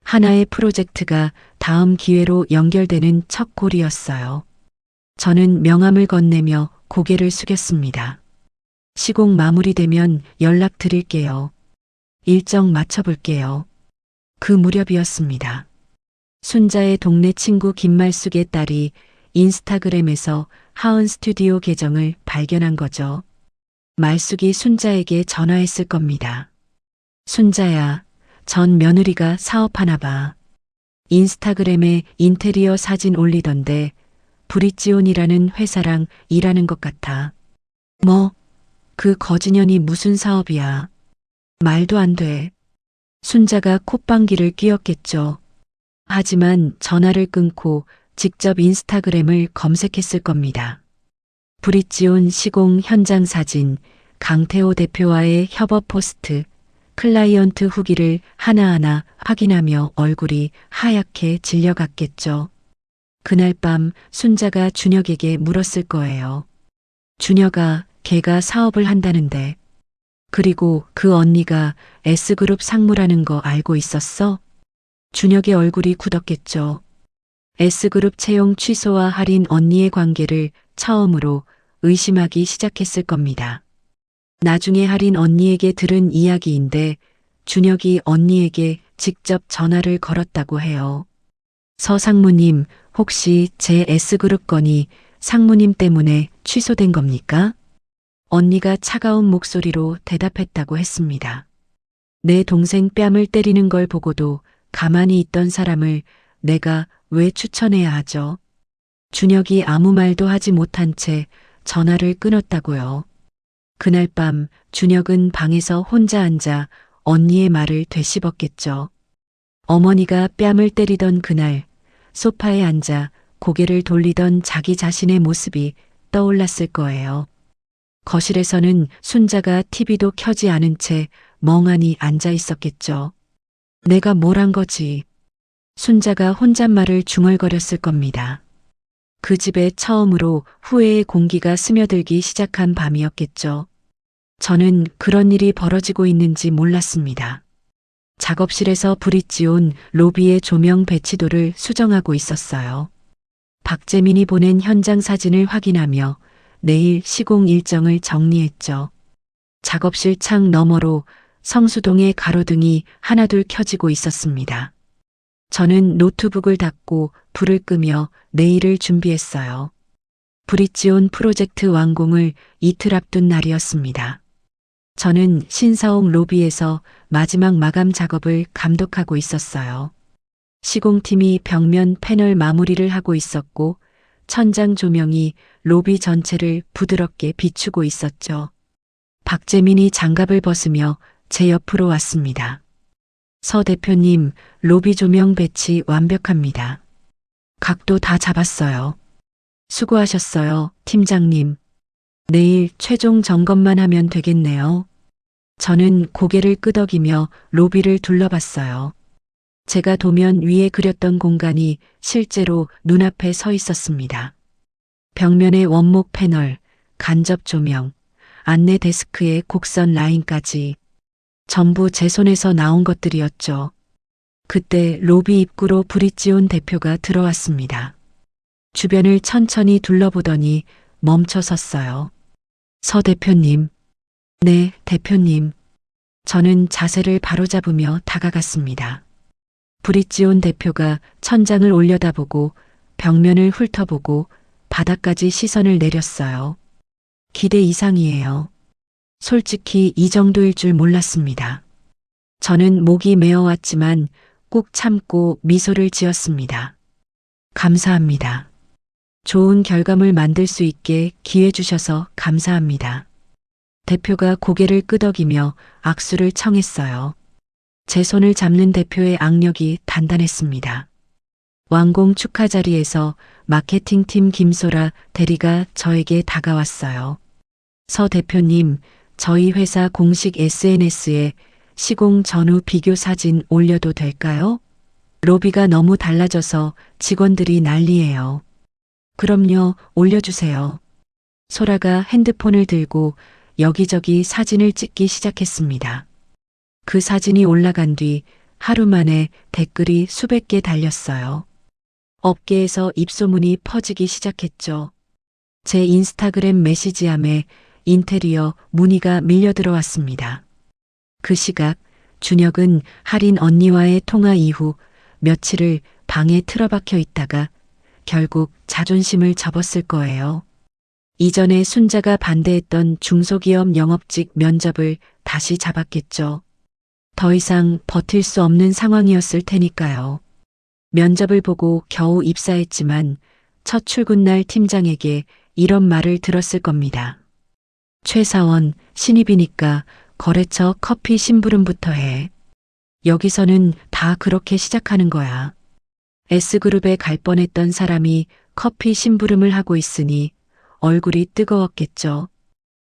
하나의 프로젝트가 다음 기회로 연결되는 첫 골이었어요. 저는 명함을 건네며 고개를 숙였습니다. 시공 마무리되면 연락드릴게요. 일정 맞춰볼게요. 그 무렵이었습니다. 순자의 동네 친구 김말숙의 딸이 인스타그램에서 하은 스튜디오 계정을 발견한 거죠. 말숙이 순자에게 전화했을 겁니다. 순자야, 전 며느리가 사업하나 봐. 인스타그램에 인테리어 사진 올리던데 브릿지온이라는 회사랑 일하는 것 같아. 뭐? 그 거지년이 무슨 사업이야. 말도 안 돼. 순자가 콧방귀를 뀌었겠죠. 하지만 전화를 끊고 직접 인스타그램을 검색했을 겁니다. 브릿지온 시공 현장 사진, 강태호 대표와의 협업 포스트, 클라이언트 후기를 하나하나 확인하며 얼굴이 하얗게 질려갔겠죠. 그날 밤 순자가 준혁에게 물었을 거예요. 준혁아, 걔가 사업을 한다는데. 그리고 그 언니가 S그룹 상무라는 거 알고 있었어? 준혁의 얼굴이 굳었겠죠. S그룹 채용 취소와 할인 언니의 관계를 처음으로 의심하기 시작했을 겁니다. 나중에 할인 언니에게 들은 이야기인데 준혁이 언니에게 직접 전화를 걸었다고 해요. 서 상무님, 혹시 제 S그룹 건이 상무님 때문에 취소된 겁니까? 언니가 차가운 목소리로 대답했다고 했습니다. 내 동생 뺨을 때리는 걸 보고도 가만히 있던 사람을 내가 왜 추천해야 하죠? 준혁이 아무 말도 하지 못한 채 전화를 끊었다고요. 그날 밤 준혁은 방에서 혼자 앉아 언니의 말을 되씹었겠죠. 어머니가 뺨을 때리던 그날 소파에 앉아 고개를 돌리던 자기 자신의 모습이 떠올랐을 거예요. 거실에서는 순자가 TV도 켜지 않은 채 멍하니 앉아 있었겠죠. 내가 뭘 한 거지? 순자가 혼잣말을 중얼거렸을 겁니다. 그 집에 처음으로 후회의 공기가 스며들기 시작한 밤이었겠죠. 저는 그런 일이 벌어지고 있는지 몰랐습니다. 작업실에서 브릿지온 로비의 조명 배치도를 수정하고 있었어요. 박재민이 보낸 현장 사진을 확인하며 내일 시공 일정을 정리했죠. 작업실 창 너머로 성수동의 가로등이 하나둘 켜지고 있었습니다. 저는 노트북을 닫고 불을 끄며 내일을 준비했어요. 브릿지온 프로젝트 완공을 이틀 앞둔 날이었습니다. 저는 신사옥 로비에서 마지막 마감 작업을 감독하고 있었어요. 시공팀이 벽면 패널 마무리를 하고 있었고 천장 조명이 로비 전체를 부드럽게 비추고 있었죠. 박재민이 장갑을 벗으며 제 옆으로 왔습니다. 서 대표님, 로비 조명 배치 완벽합니다. 각도 다 잡았어요. 수고하셨어요, 팀장님. 내일 최종 점검만 하면 되겠네요. 저는 고개를 끄덕이며 로비를 둘러봤어요. 제가 도면 위에 그렸던 공간이 실제로 눈앞에 서 있었습니다. 벽면의 원목 패널, 간접 조명, 안내 데스크의 곡선 라인까지 전부 제 손에서 나온 것들이었죠. 그때 로비 입구로 브릿지온 대표가 들어왔습니다. 주변을 천천히 둘러보더니 멈춰 섰어요. 서 대표님. 네, 대표님. 저는 자세를 바로잡으며 다가갔습니다. 브릿지온 대표가 천장을 올려다보고 벽면을 훑어보고 바닥까지 시선을 내렸어요. 기대 이상이에요. 솔직히 이 정도일 줄 몰랐습니다. 저는 목이 메어왔지만 꾹 참고 미소를 지었습니다. 감사합니다. 좋은 결과물 만들 수 있게 기회 주셔서 감사합니다. 대표가 고개를 끄덕이며 악수를 청했어요. 제 손을 잡는 대표의 악력이 단단했습니다. 완공 축하 자리에서 마케팅팀 김소라 대리가 저에게 다가왔어요. 서 대표님, 저희 회사 공식 SNS에 시공 전후 비교 사진 올려도 될까요? 로비가 너무 달라져서 직원들이 난리예요. 그럼요, 올려주세요. 소라가 핸드폰을 들고 여기저기 사진을 찍기 시작했습니다. 그 사진이 올라간 뒤 하루 만에 댓글이 수백 개 달렸어요. 업계에서 입소문이 퍼지기 시작했죠. 제 인스타그램 메시지함에 인테리어 문의가 밀려 들어왔습니다. 그 시각 준혁은 할인 언니와의 통화 이후 며칠을 방에 틀어박혀 있다가 결국 자존심을 접었을 거예요. 이전에 순자가 반대했던 중소기업 영업직 면접을 다시 잡았겠죠. 더 이상 버틸 수 없는 상황이었을 테니까요. 면접을 보고 겨우 입사했지만 첫 출근날 팀장에게 이런 말을 들었을 겁니다. 최사원, 신입이니까 거래처 커피 심부름부터 해. 여기서는 다 그렇게 시작하는 거야. S그룹에 갈 뻔했던 사람이 커피 심부름을 하고 있으니 얼굴이 뜨거웠겠죠.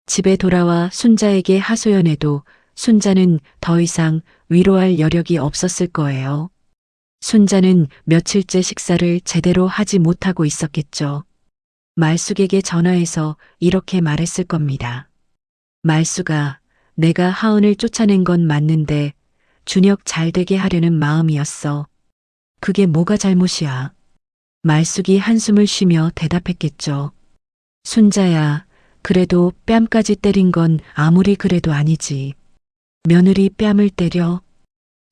집에 돌아와 순자에게 하소연해도 순자는 더 이상 위로할 여력이 없었을 거예요. 순자는 며칠째 식사를 제대로 하지 못하고 있었겠죠. 말숙에게 전화해서 이렇게 말했을 겁니다. 말숙아, 내가 하은을 쫓아낸 건 맞는데 준혁 잘 되게 하려는 마음이었어. 그게 뭐가 잘못이야? 말숙이 한숨을 쉬며 대답했겠죠. 순자야, 그래도 뺨까지 때린 건 아무리 그래도 아니지. 며느리 뺨을 때려?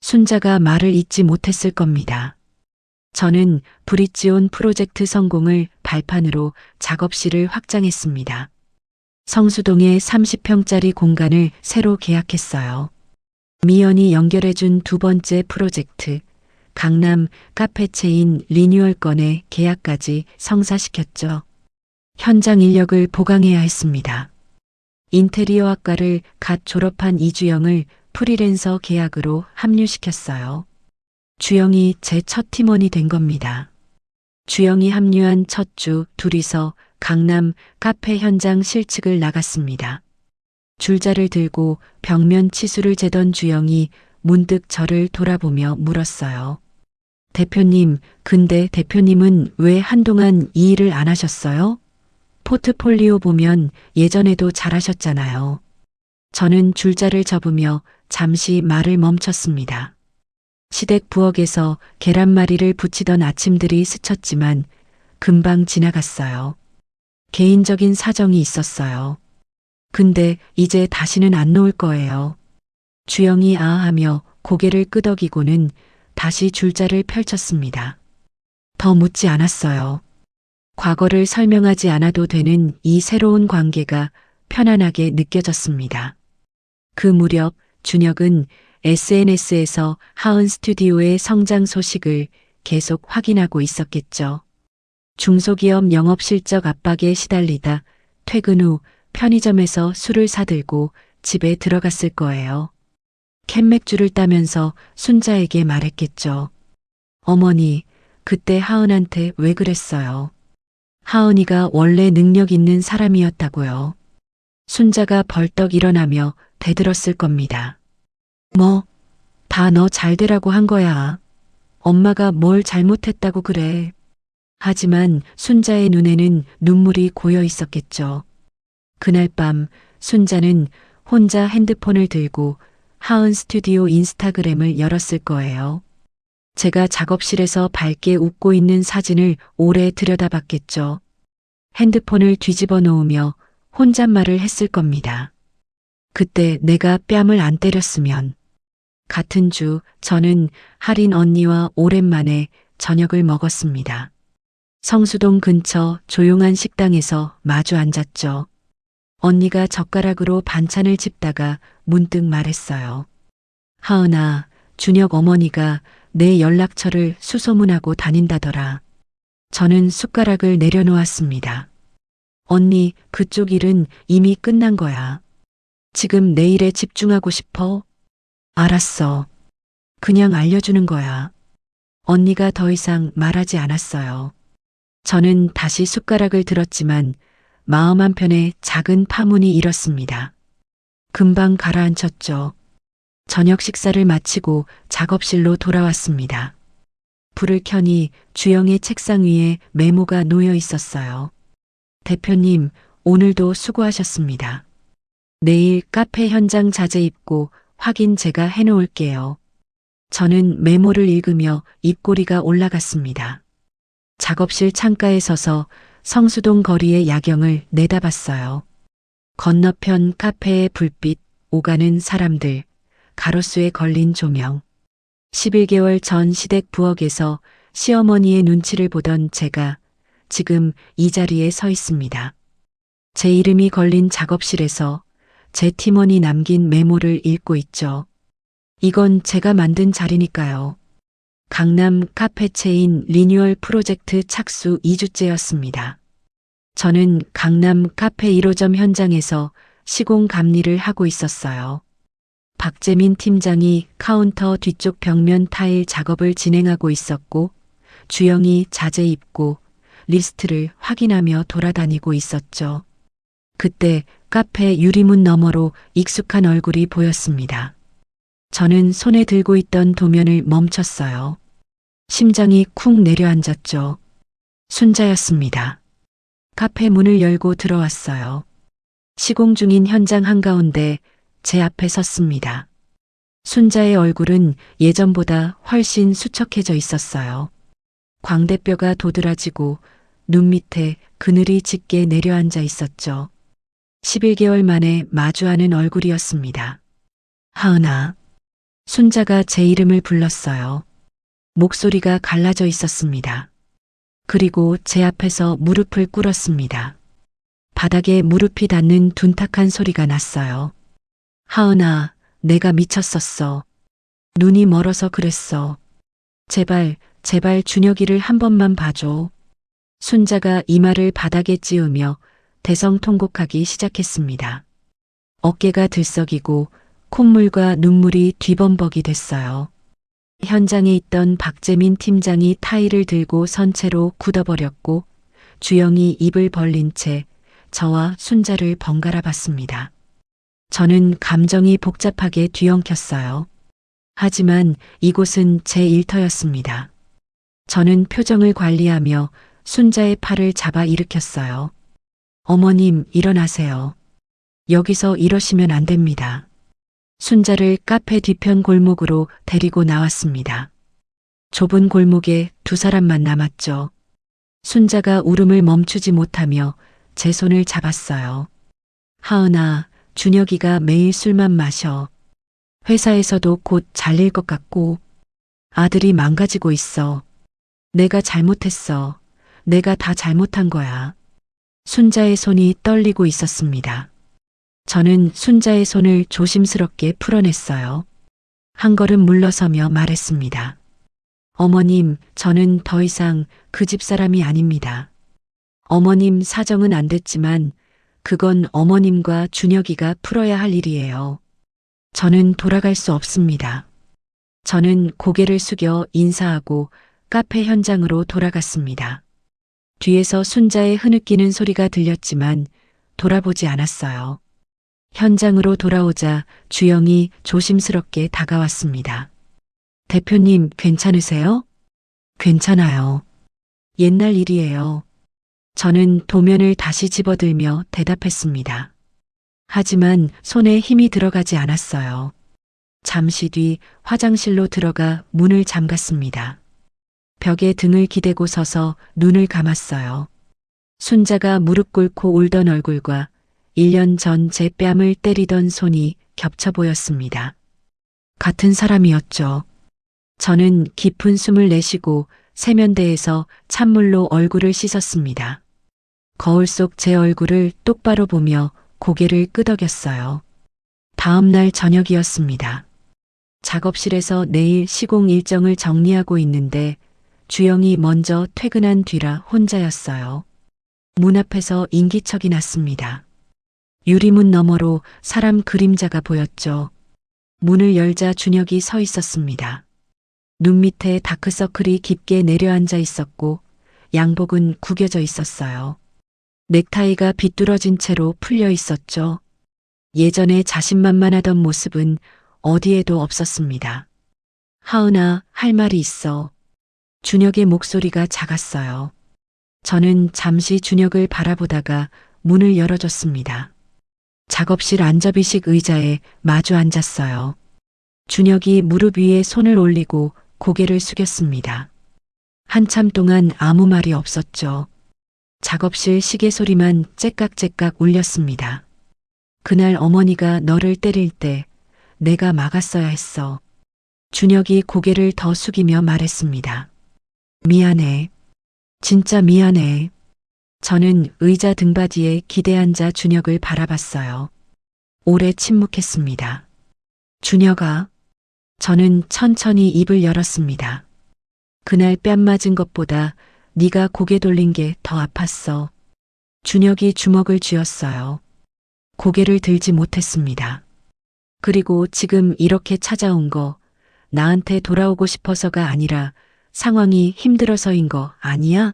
순자가 말을 잇지 못했을 겁니다. 저는 브릿지온 프로젝트 성공을 발판으로 작업실을 확장했습니다. 성수동에 30평짜리 공간을 새로 계약했어요. 미연이 연결해준 두 번째 프로젝트, 강남 카페 체인 리뉴얼 건의 계약까지 성사시켰죠. 현장 인력을 보강해야 했습니다. 인테리어 학과를 갓 졸업한 이주영을 프리랜서 계약으로 합류시켰어요. 주영이 제 첫 팀원이 된 겁니다. 주영이 합류한 첫 주 둘이서 강남 카페 현장 실측을 나갔습니다. 줄자를 들고 벽면 치수를 재던 주영이 문득 저를 돌아보며 물었어요. 대표님, 근데 대표님은 왜 한동안 이 일을 안 하셨어요? 포트폴리오 보면 예전에도 잘하셨잖아요. 저는 줄자를 접으며 잠시 말을 멈췄습니다. 시댁 부엌에서 계란말이를 부치던 아침들이 스쳤지만 금방 지나갔어요. 개인적인 사정이 있었어요. 근데 이제 다시는 안 놓을 거예요. 주영이 아하며 고개를 끄덕이고는 다시 줄자를 펼쳤습니다. 더 묻지 않았어요. 과거를 설명하지 않아도 되는 이 새로운 관계가 편안하게 느껴졌습니다. 그 무렵 준혁은 SNS에서 하은 스튜디오의 성장 소식을 계속 확인하고 있었겠죠. 중소기업 영업 실적 압박에 시달리다 퇴근 후 편의점에서 술을 사들고 집에 들어갔을 거예요. 캔맥주를 따면서 순자에게 말했겠죠. 어머니, 그때 하은한테 왜 그랬어요? 하은이가 원래 능력 있는 사람이었다고요. 순자가 벌떡 일어나며 대들었을 겁니다. 뭐, 다 너 잘되라고 한 거야. 엄마가 뭘 잘못했다고 그래. 하지만 순자의 눈에는 눈물이 고여 있었겠죠. 그날 밤 순자는 혼자 핸드폰을 들고 하은 스튜디오 인스타그램을 열었을 거예요. 제가 작업실에서 밝게 웃고 있는 사진을 오래 들여다봤겠죠. 핸드폰을 뒤집어 놓으며 혼잣말을 했을 겁니다. 그때 내가 뺨을 안 때렸으면. 같은 주 저는 할인 언니와 오랜만에 저녁을 먹었습니다. 성수동 근처 조용한 식당에서 마주 앉았죠. 언니가 젓가락으로 반찬을 집다가 문득 말했어요. 하은아, 준혁 어머니가 내 연락처를 수소문하고 다닌다더라. 저는 숟가락을 내려놓았습니다. 언니, 그쪽 일은 이미 끝난 거야. 지금 내 일에 집중하고 싶어? 알았어. 그냥 알려주는 거야. 언니가 더 이상 말하지 않았어요. 저는 다시 숟가락을 들었지만 마음 한편에 작은 파문이 일었습니다. 금방 가라앉혔죠. 저녁 식사를 마치고 작업실로 돌아왔습니다. 불을 켜니 주영의 책상 위에 메모가 놓여 있었어요. 대표님, 오늘도 수고하셨습니다. 내일 카페 현장 자재 입고 확인 제가 해놓을게요. 저는 메모를 읽으며 입꼬리가 올라갔습니다. 작업실 창가에 서서 성수동 거리의 야경을 내다봤어요. 건너편 카페의 불빛, 오가는 사람들, 가로수에 걸린 조명. 11개월 전 시댁 부엌에서 시어머니의 눈치를 보던 제가 지금 이 자리에 서 있습니다. 제 이름이 걸린 작업실에서 제 팀원이 남긴 메모를 읽고 있죠. 이건 제가 만든 자리니까요. 강남 카페 체인 리뉴얼 프로젝트 착수 2주째였습니다. 저는 강남 카페 1호점 현장에서 시공 감리를 하고 있었어요. 박재민 팀장이 카운터 뒤쪽 벽면 타일 작업을 진행하고 있었고, 주영이 자재 입고 리스트를 확인하며 돌아다니고 있었죠. 그때 카페 유리문 너머로 익숙한 얼굴이 보였습니다. 저는 손에 들고 있던 도면을 멈췄어요. 심장이 쿵 내려앉았죠. 순자였습니다. 카페 문을 열고 들어왔어요. 시공 중인 현장 한가운데 제 앞에 섰습니다. 순자의 얼굴은 예전보다 훨씬 수척해져 있었어요. 광대뼈가 도드라지고 눈 밑에 그늘이 짙게 내려앉아 있었죠. 11개월 만에 마주하는 얼굴이었습니다. 하은아. 순자가 제 이름을 불렀어요. 목소리가 갈라져 있었습니다. 그리고 제 앞에서 무릎을 꿇었습니다. 바닥에 무릎이 닿는 둔탁한 소리가 났어요. 하은아, 내가 미쳤었어. 눈이 멀어서 그랬어. 제발, 제발 준혁이를 한 번만 봐줘. 순자가 이마를 바닥에 찌우며 대성통곡하기 시작했습니다. 어깨가 들썩이고 콧물과 눈물이 뒤범벅이 됐어요. 현장에 있던 박재민 팀장이 타일을 들고 선체로 굳어버렸고 주영이 입을 벌린 채 저와 순자를 번갈아 봤습니다. 저는 감정이 복잡하게 뒤엉켰어요. 하지만 이곳은 제 일터였습니다. 저는 표정을 관리하며 순자의 팔을 잡아 일으켰어요. 어머님, 일어나세요. 여기서 이러시면 안 됩니다. 순자를 카페 뒤편 골목으로 데리고 나왔습니다. 좁은 골목에 두 사람만 남았죠. 순자가 울음을 멈추지 못하며 제 손을 잡았어요. 하은아, 준혁이가 매일 술만 마셔. 회사에서도 곧 잘릴 것 같고 아들이 망가지고 있어. 내가 잘못했어. 내가 다 잘못한 거야. 순자의 손이 떨리고 있었습니다. 저는 순자의 손을 조심스럽게 풀어냈어요. 한 걸음 물러서며 말했습니다. 어머님, 저는 더 이상 그 집 사람이 아닙니다. 어머님 사정은 안 됐지만 그건 어머님과 준혁이가 풀어야 할 일이에요. 저는 돌아갈 수 없습니다. 저는 고개를 숙여 인사하고 카페 현장으로 돌아갔습니다. 뒤에서 순자의 흐느끼는 소리가 들렸지만 돌아보지 않았어요. 현장으로 돌아오자 주영이 조심스럽게 다가왔습니다. 대표님, 괜찮으세요? 괜찮아요. 옛날 일이에요. 저는 도면을 다시 집어들며 대답했습니다. 하지만 손에 힘이 들어가지 않았어요. 잠시 뒤 화장실로 들어가 문을 잠갔습니다. 벽에 등을 기대고 서서 눈을 감았어요. 순자가 무릎 꿇고 울던 얼굴과 1년 전 제 뺨을 때리던 손이 겹쳐 보였습니다. 같은 사람이었죠. 저는 깊은 숨을 내쉬고 세면대에서 찬물로 얼굴을 씻었습니다. 거울 속 제 얼굴을 똑바로 보며 고개를 끄덕였어요. 다음 날 저녁이었습니다. 작업실에서 내일 시공 일정을 정리하고 있는데 주영이 먼저 퇴근한 뒤라 혼자였어요. 문 앞에서 인기척이 났습니다. 유리문 너머로 사람 그림자가 보였죠. 문을 열자 준혁이 서 있었습니다. 눈 밑에 다크서클이 깊게 내려앉아 있었고 양복은 구겨져 있었어요. 넥타이가 비뚤어진 채로 풀려 있었죠. 예전에 자신만만하던 모습은 어디에도 없었습니다. 하은아, 할 말이 있어. 준혁의 목소리가 작았어요. 저는 잠시 준혁을 바라보다가 문을 열어줬습니다. 작업실 안접이식 의자에 마주 앉았어요. 준혁이 무릎 위에 손을 올리고 고개를 숙였습니다. 한참 동안 아무 말이 없었죠. 작업실 시계 소리만 째깍째깍 울렸습니다. 그날 어머니가 너를 때릴 때 내가 막았어야 했어. 준혁이 고개를 더 숙이며 말했습니다. 미안해. 진짜 미안해. 저는 의자 등받이에 기대앉아 준혁을 바라봤어요. 오래 침묵했습니다. 준혁아. 저는 천천히 입을 열었습니다. 그날 뺨 맞은 것보다 네가 고개 돌린 게 더 아팠어. 준혁이 주먹을 쥐었어요. 고개를 들지 못했습니다. 그리고 지금 이렇게 찾아온 거 나한테 돌아오고 싶어서가 아니라 상황이 힘들어서인 거 아니야?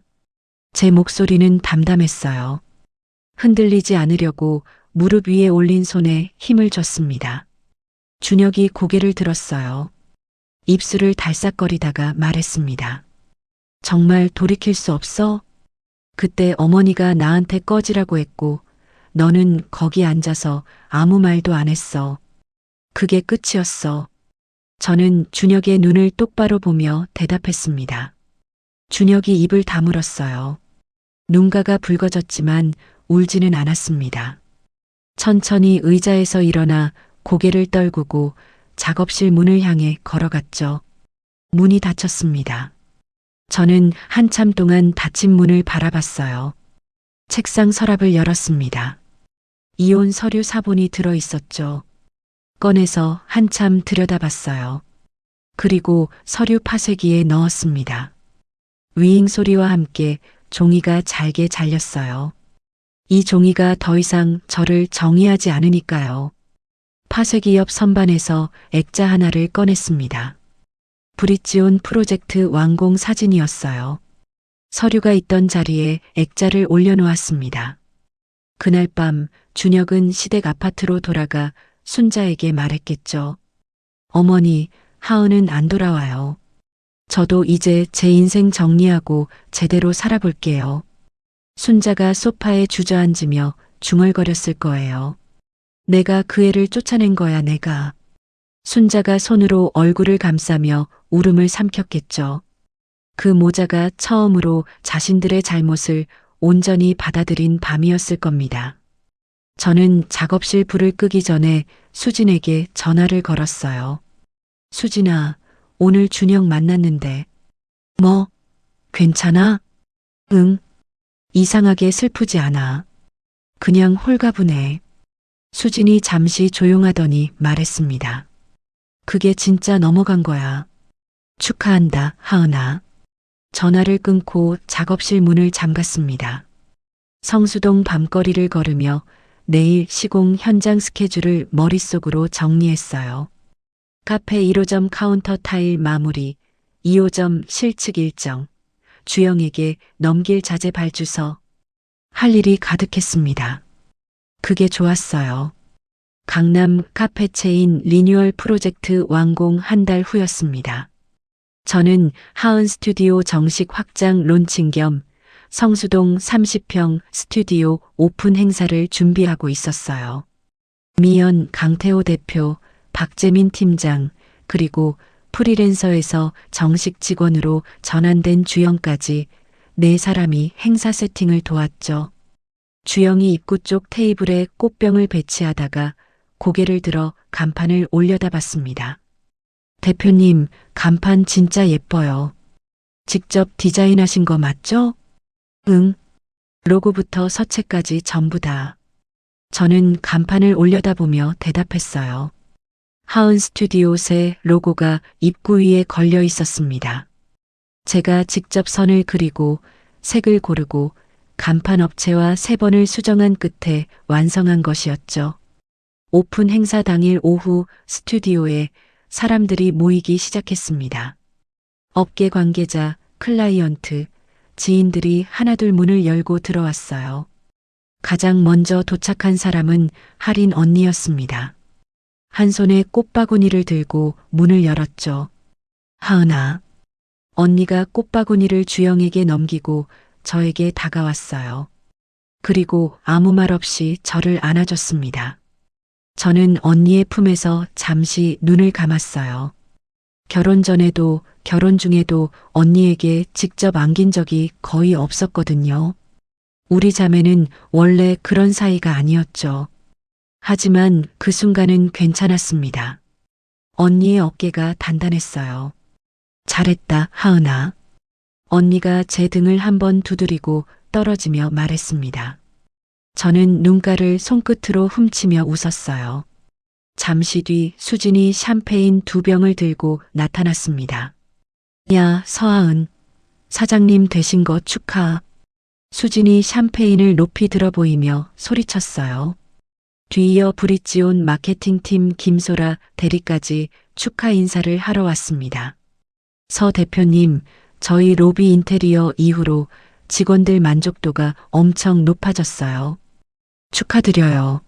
제 목소리는 담담했어요. 흔들리지 않으려고 무릎 위에 올린 손에 힘을 줬습니다. 준혁이 고개를 들었어요. 입술을 달싹거리다가 말했습니다. 정말 돌이킬 수 없어? 그때 어머니가 나한테 꺼지라고 했고 너는 거기 앉아서 아무 말도 안 했어. 그게 끝이었어. 저는 준혁의 눈을 똑바로 보며 대답했습니다. 준혁이 입을 다물었어요. 눈가가 붉어졌지만 울지는 않았습니다. 천천히 의자에서 일어나 고개를 떨구고 작업실 문을 향해 걸어갔죠. 문이 닫혔습니다. 저는 한참 동안 닫힌 문을 바라봤어요. 책상 서랍을 열었습니다. 이혼 서류 사본이 들어 있었죠. 꺼내서 한참 들여다봤어요. 그리고 서류 파쇄기에 넣었습니다. 위잉 소리와 함께 종이가 잘게 잘렸어요. 이 종이가 더 이상 저를 정의하지 않으니까요. 파쇄기 옆 선반에서 액자 하나를 꺼냈습니다. 브릿지온 프로젝트 완공 사진이었어요. 서류가 있던 자리에 액자를 올려놓았습니다. 그날 밤 준혁은 시댁 아파트로 돌아가 순자에게 말했겠죠. 어머니, 하은은 안 돌아와요. 저도 이제 제 인생 정리하고 제대로 살아볼게요. 순자가 소파에 주저앉으며 중얼거렸을 거예요. 내가 그 애를 쫓아낸 거야, 내가. 순자가 손으로 얼굴을 감싸며 울음을 삼켰겠죠. 그 모자가 처음으로 자신들의 잘못을 온전히 받아들인 밤이었을 겁니다. 저는 작업실 불을 끄기 전에 수진에게 전화를 걸었어요. 수진아, 오늘 준혁 만났는데. 뭐, 괜찮아? 응. 이상하게 슬프지 않아. 그냥 홀가분해. 수진이 잠시 조용하더니 말했습니다. 그게 진짜 넘어간 거야. 축하한다, 하은아. 전화를 끊고 작업실 문을 잠갔습니다. 성수동 밤거리를 걸으며 내일 시공 현장 스케줄을 머릿속으로 정리했어요. 카페 1호점 카운터 타일 마무리, 2호점 실측 일정, 주영에게 넘길 자재 발주서. 할 일이 가득했습니다. 그게 좋았어요. 강남 카페 체인 리뉴얼 프로젝트 완공 한 달 후였습니다. 저는 하은 스튜디오 정식 확장 론칭 겸 성수동 30평 스튜디오 오픈 행사를 준비하고 있었어요. 미연 강태호 대표, 박재민 팀장, 그리고 프리랜서에서 정식 직원으로 전환된 주영까지 4사람이 행사 세팅을 도왔죠. 주영이 입구 쪽 테이블에 꽃병을 배치하다가 고개를 들어 간판을 올려다봤습니다. 대표님, 간판 진짜 예뻐요. 직접 디자인하신 거 맞죠? 응. 로고부터 서체까지 전부 다. 저는 간판을 올려다보며 대답했어요. 하은 스튜디오 새 로고가 입구 위에 걸려 있었습니다. 제가 직접 선을 그리고 색을 고르고 간판 업체와 3번을 수정한 끝에 완성한 것이었죠. 오픈 행사 당일 오후 스튜디오에 사람들이 모이기 시작했습니다. 업계 관계자, 클라이언트, 지인들이 하나둘 문을 열고 들어왔어요. 가장 먼저 도착한 사람은 할인 언니였습니다. 한 손에 꽃바구니를 들고 문을 열었죠. 하은아. 언니가 꽃바구니를 주영에게 넘기고 저에게 다가왔어요. 그리고 아무 말 없이 저를 안아줬습니다. 저는 언니의 품에서 잠시 눈을 감았어요. 결혼 전에도 결혼 중에도 언니에게 직접 안긴 적이 거의 없었거든요. 우리 자매는 원래 그런 사이가 아니었죠. 하지만 그 순간은 괜찮았습니다. 언니의 어깨가 단단했어요. 잘했다, 하은아. 언니가 제 등을 한번 두드리고 떨어지며 말했습니다. 저는 눈가를 손끝으로 훔치며 웃었어요. 잠시 뒤 수진이 샴페인 2병을 들고 나타났습니다. 야, 서하은. 사장님 되신 거 축하. 수진이 샴페인을 높이 들어 보이며 소리쳤어요. 뒤이어 브릿지온 마케팅팀 김소라 대리까지 축하 인사를 하러 왔습니다. 서 대표님, 저희 로비 인테리어 이후로 직원들 만족도가 엄청 높아졌어요. 축하드려요.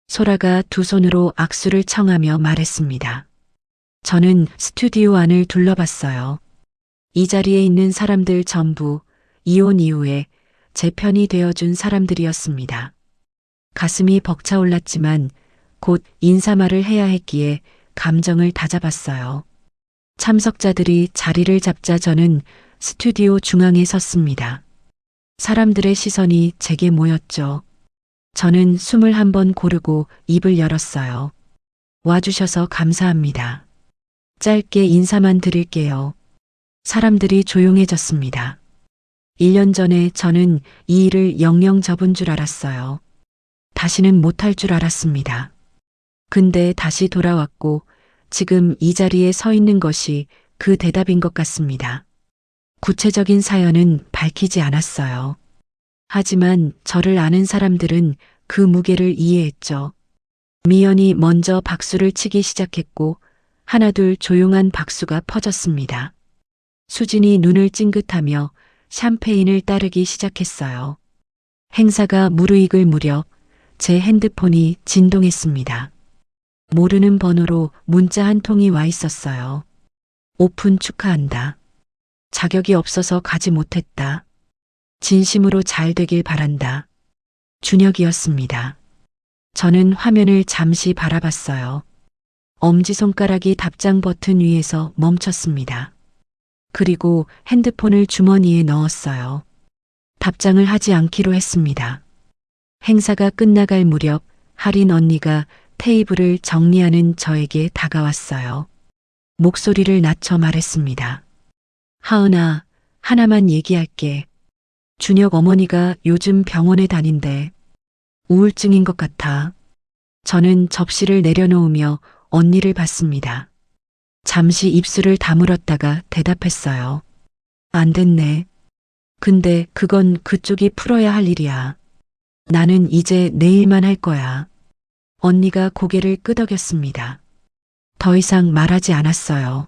소라가 2 손으로 악수를 청하며 말했습니다. 저는 스튜디오 안을 둘러봤어요. 이 자리에 있는 사람들 전부 이혼 이후에 제 편이 되어준 사람들이었습니다. 가슴이 벅차올랐지만 곧 인사말을 해야 했기에 감정을 다잡았어요. 참석자들이 자리를 잡자 저는 스튜디오 중앙에 섰습니다. 사람들의 시선이 제게 모였죠. 저는 숨을 한번 고르고 입을 열었어요. 와주셔서 감사합니다. 짧게 인사만 드릴게요. 사람들이 조용해졌습니다. 1년 전에 저는 이 일을 영영 접은 줄 알았어요. 다시는 못할 줄 알았습니다. 근데 다시 돌아왔고 지금 이 자리에 서 있는 것이 그 대답인 것 같습니다. 구체적인 사연은 밝히지 않았어요. 하지만 저를 아는 사람들은 그 무게를 이해했죠. 미연이 먼저 박수를 치기 시작했고 하나둘 조용한 박수가 퍼졌습니다. 수진이 눈을 찡긋하며 샴페인을 따르기 시작했어요. 행사가 무르익을 무렵 제 핸드폰이 진동했습니다. 모르는 번호로 문자 한 통이 와 있었어요. 오픈 축하한다. 자격이 없어서 가지 못했다. 진심으로 잘 되길 바란다. 준혁이었습니다. 저는 화면을 잠시 바라봤어요. 엄지손가락이 답장 버튼 위에서 멈췄습니다. 그리고 핸드폰을 주머니에 넣었어요. 답장을 하지 않기로 했습니다. 행사가 끝나갈 무렵 할인 언니가 테이블을 정리하는 저에게 다가왔어요. 목소리를 낮춰 말했습니다. 하은아, 하나만 얘기할게. 준혁 어머니가 요즘 병원에 다닌대. 우울증인 것 같아. 저는 접시를 내려놓으며 언니를 봤습니다. 잠시 입술을 다물었다가 대답했어요. 안 됐네. 근데 그건 그쪽이 풀어야 할 일이야. 나는 이제 내일만 할 거야. 언니가 고개를 끄덕였습니다. 더 이상 말하지 않았어요.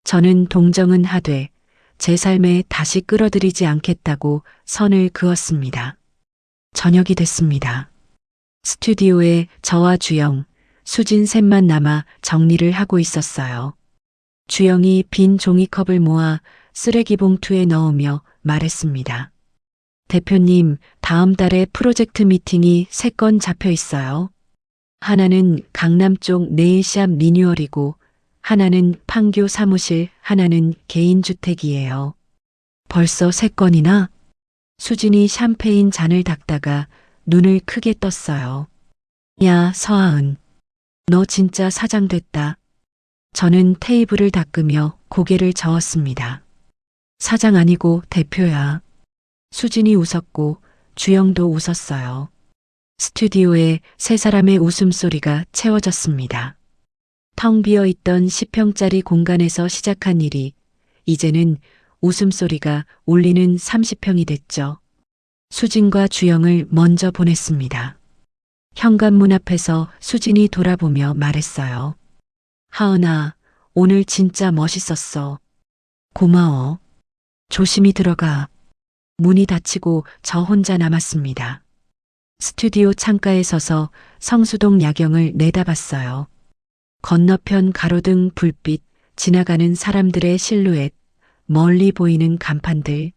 저는 동정은 하되 제 삶에 다시 끌어들이지 않겠다고 선을 그었습니다. 저녁이 됐습니다. 스튜디오에 저와 주영, 수진 셋만 남아 정리를 하고 있었어요. 주영이 빈 종이컵을 모아 쓰레기 봉투에 넣으며 말했습니다. 대표님, 다음 달에 프로젝트 미팅이 3건 잡혀 있어요. 하나는 강남 쪽 네일샵 리뉴얼이고 하나는 판교 사무실, 하나는 개인주택이에요. 벌써 3건이나? 수진이 샴페인 잔을 닦다가 눈을 크게 떴어요. 야, 서하은. 너 진짜 사장 됐다. 저는 테이블을 닦으며 고개를 저었습니다. 사장 아니고 대표야. 수진이 웃었고 주영도 웃었어요. 스튜디오에 세 사람의 웃음소리가 채워졌습니다. 텅 비어 있던 10평짜리 공간에서 시작한 일이 이제는 웃음소리가 울리는 30평이 됐죠. 수진과 주영을 먼저 보냈습니다. 현관문 앞에서 수진이 돌아보며 말했어요. 하은아, 오늘 진짜 멋있었어. 고마워. 조심히 들어가. 문이 닫히고 저 혼자 남았습니다. 스튜디오 창가에 서서 성수동 야경을 내다봤어요. 건너편 가로등 불빛, 지나가는 사람들의 실루엣, 멀리 보이는 간판들.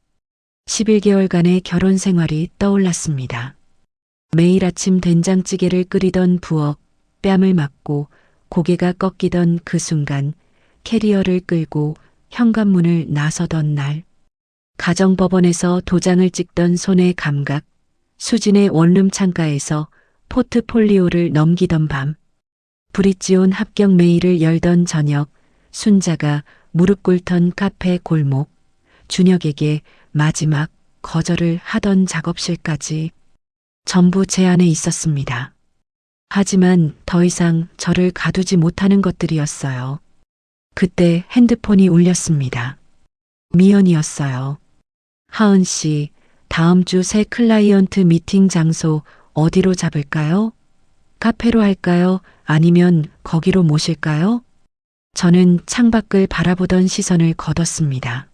11개월간의 결혼 생활이 떠올랐습니다. 매일 아침 된장찌개를 끓이던 부엌, 뺨을 맞고 고개가 꺾이던 그 순간 캐리어를 끌고 현관문을 나서던 날. 가정법원에서 도장을 찍던 손의 감각, 수진의 원룸 창가에서 포트폴리오를 넘기던 밤, 브릿지온 합격 메일을 열던 저녁, 순자가 무릎 꿇던 카페 골목, 준혁에게 마지막 거절을 하던 작업실까지 전부 제 안에 있었습니다. 하지만 더 이상 저를 가두지 못하는 것들이었어요. 그때 핸드폰이 울렸습니다. 미연이었어요. 하은 씨, 다음 주 새 클라이언트 미팅 장소 어디로 잡을까요? 카페로 할까요? 아니면 거기로 모실까요? 저는 창밖을 바라보던 시선을 거뒀습니다.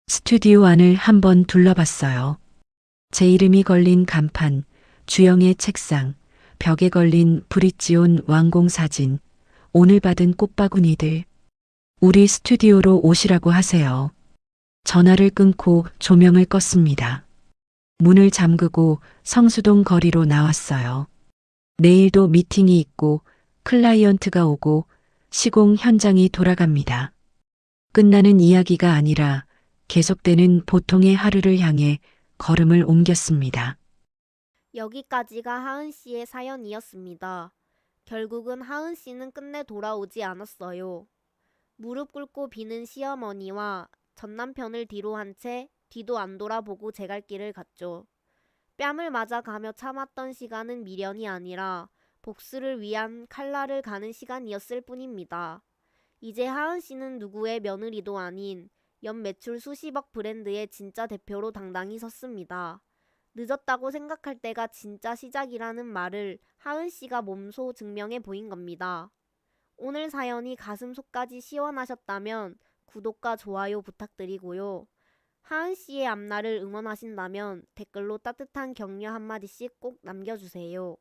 스튜디오 안을 한번 둘러봤어요. 제 이름이 걸린 간판, 주영의 책상, 벽에 걸린 브릿지온 완공 사진, 오늘 받은 꽃바구니들. 우리 스튜디오로 오시라고 하세요. 전화를 끊고 조명을 껐습니다. 문을 잠그고 성수동 거리로 나왔어요. 내일도 미팅이 있고 클라이언트가 오고 시공 현장이 돌아갑니다. 끝나는 이야기가 아니라 계속되는 보통의 하루를 향해 걸음을 옮겼습니다. 여기까지가 하은 씨의 사연이었습니다. 결국은 하은 씨는 끝내 돌아오지 않았어요. 무릎 꿇고 비는 시어머니와 전 남편을 뒤로 한 채 뒤도 안 돌아보고 제 갈 길을 갔죠. 뺨을 맞아가며 참았던 시간은 미련이 아니라 복수를 위한 칼날을 가는 시간이었을 뿐입니다. 이제 하은 씨는 누구의 며느리도 아닌 연매출 수십억 브랜드의 진짜 대표로 당당히 섰습니다. 늦었다고 생각할 때가 진짜 시작이라는 말을 하은 씨가 몸소 증명해 보인 겁니다. 오늘 사연이 가슴 속까지 시원하셨다면 구독과 좋아요 부탁드리고요. 하은 씨의 앞날을 응원하신다면 댓글로 따뜻한 격려 한마디씩 꼭 남겨주세요.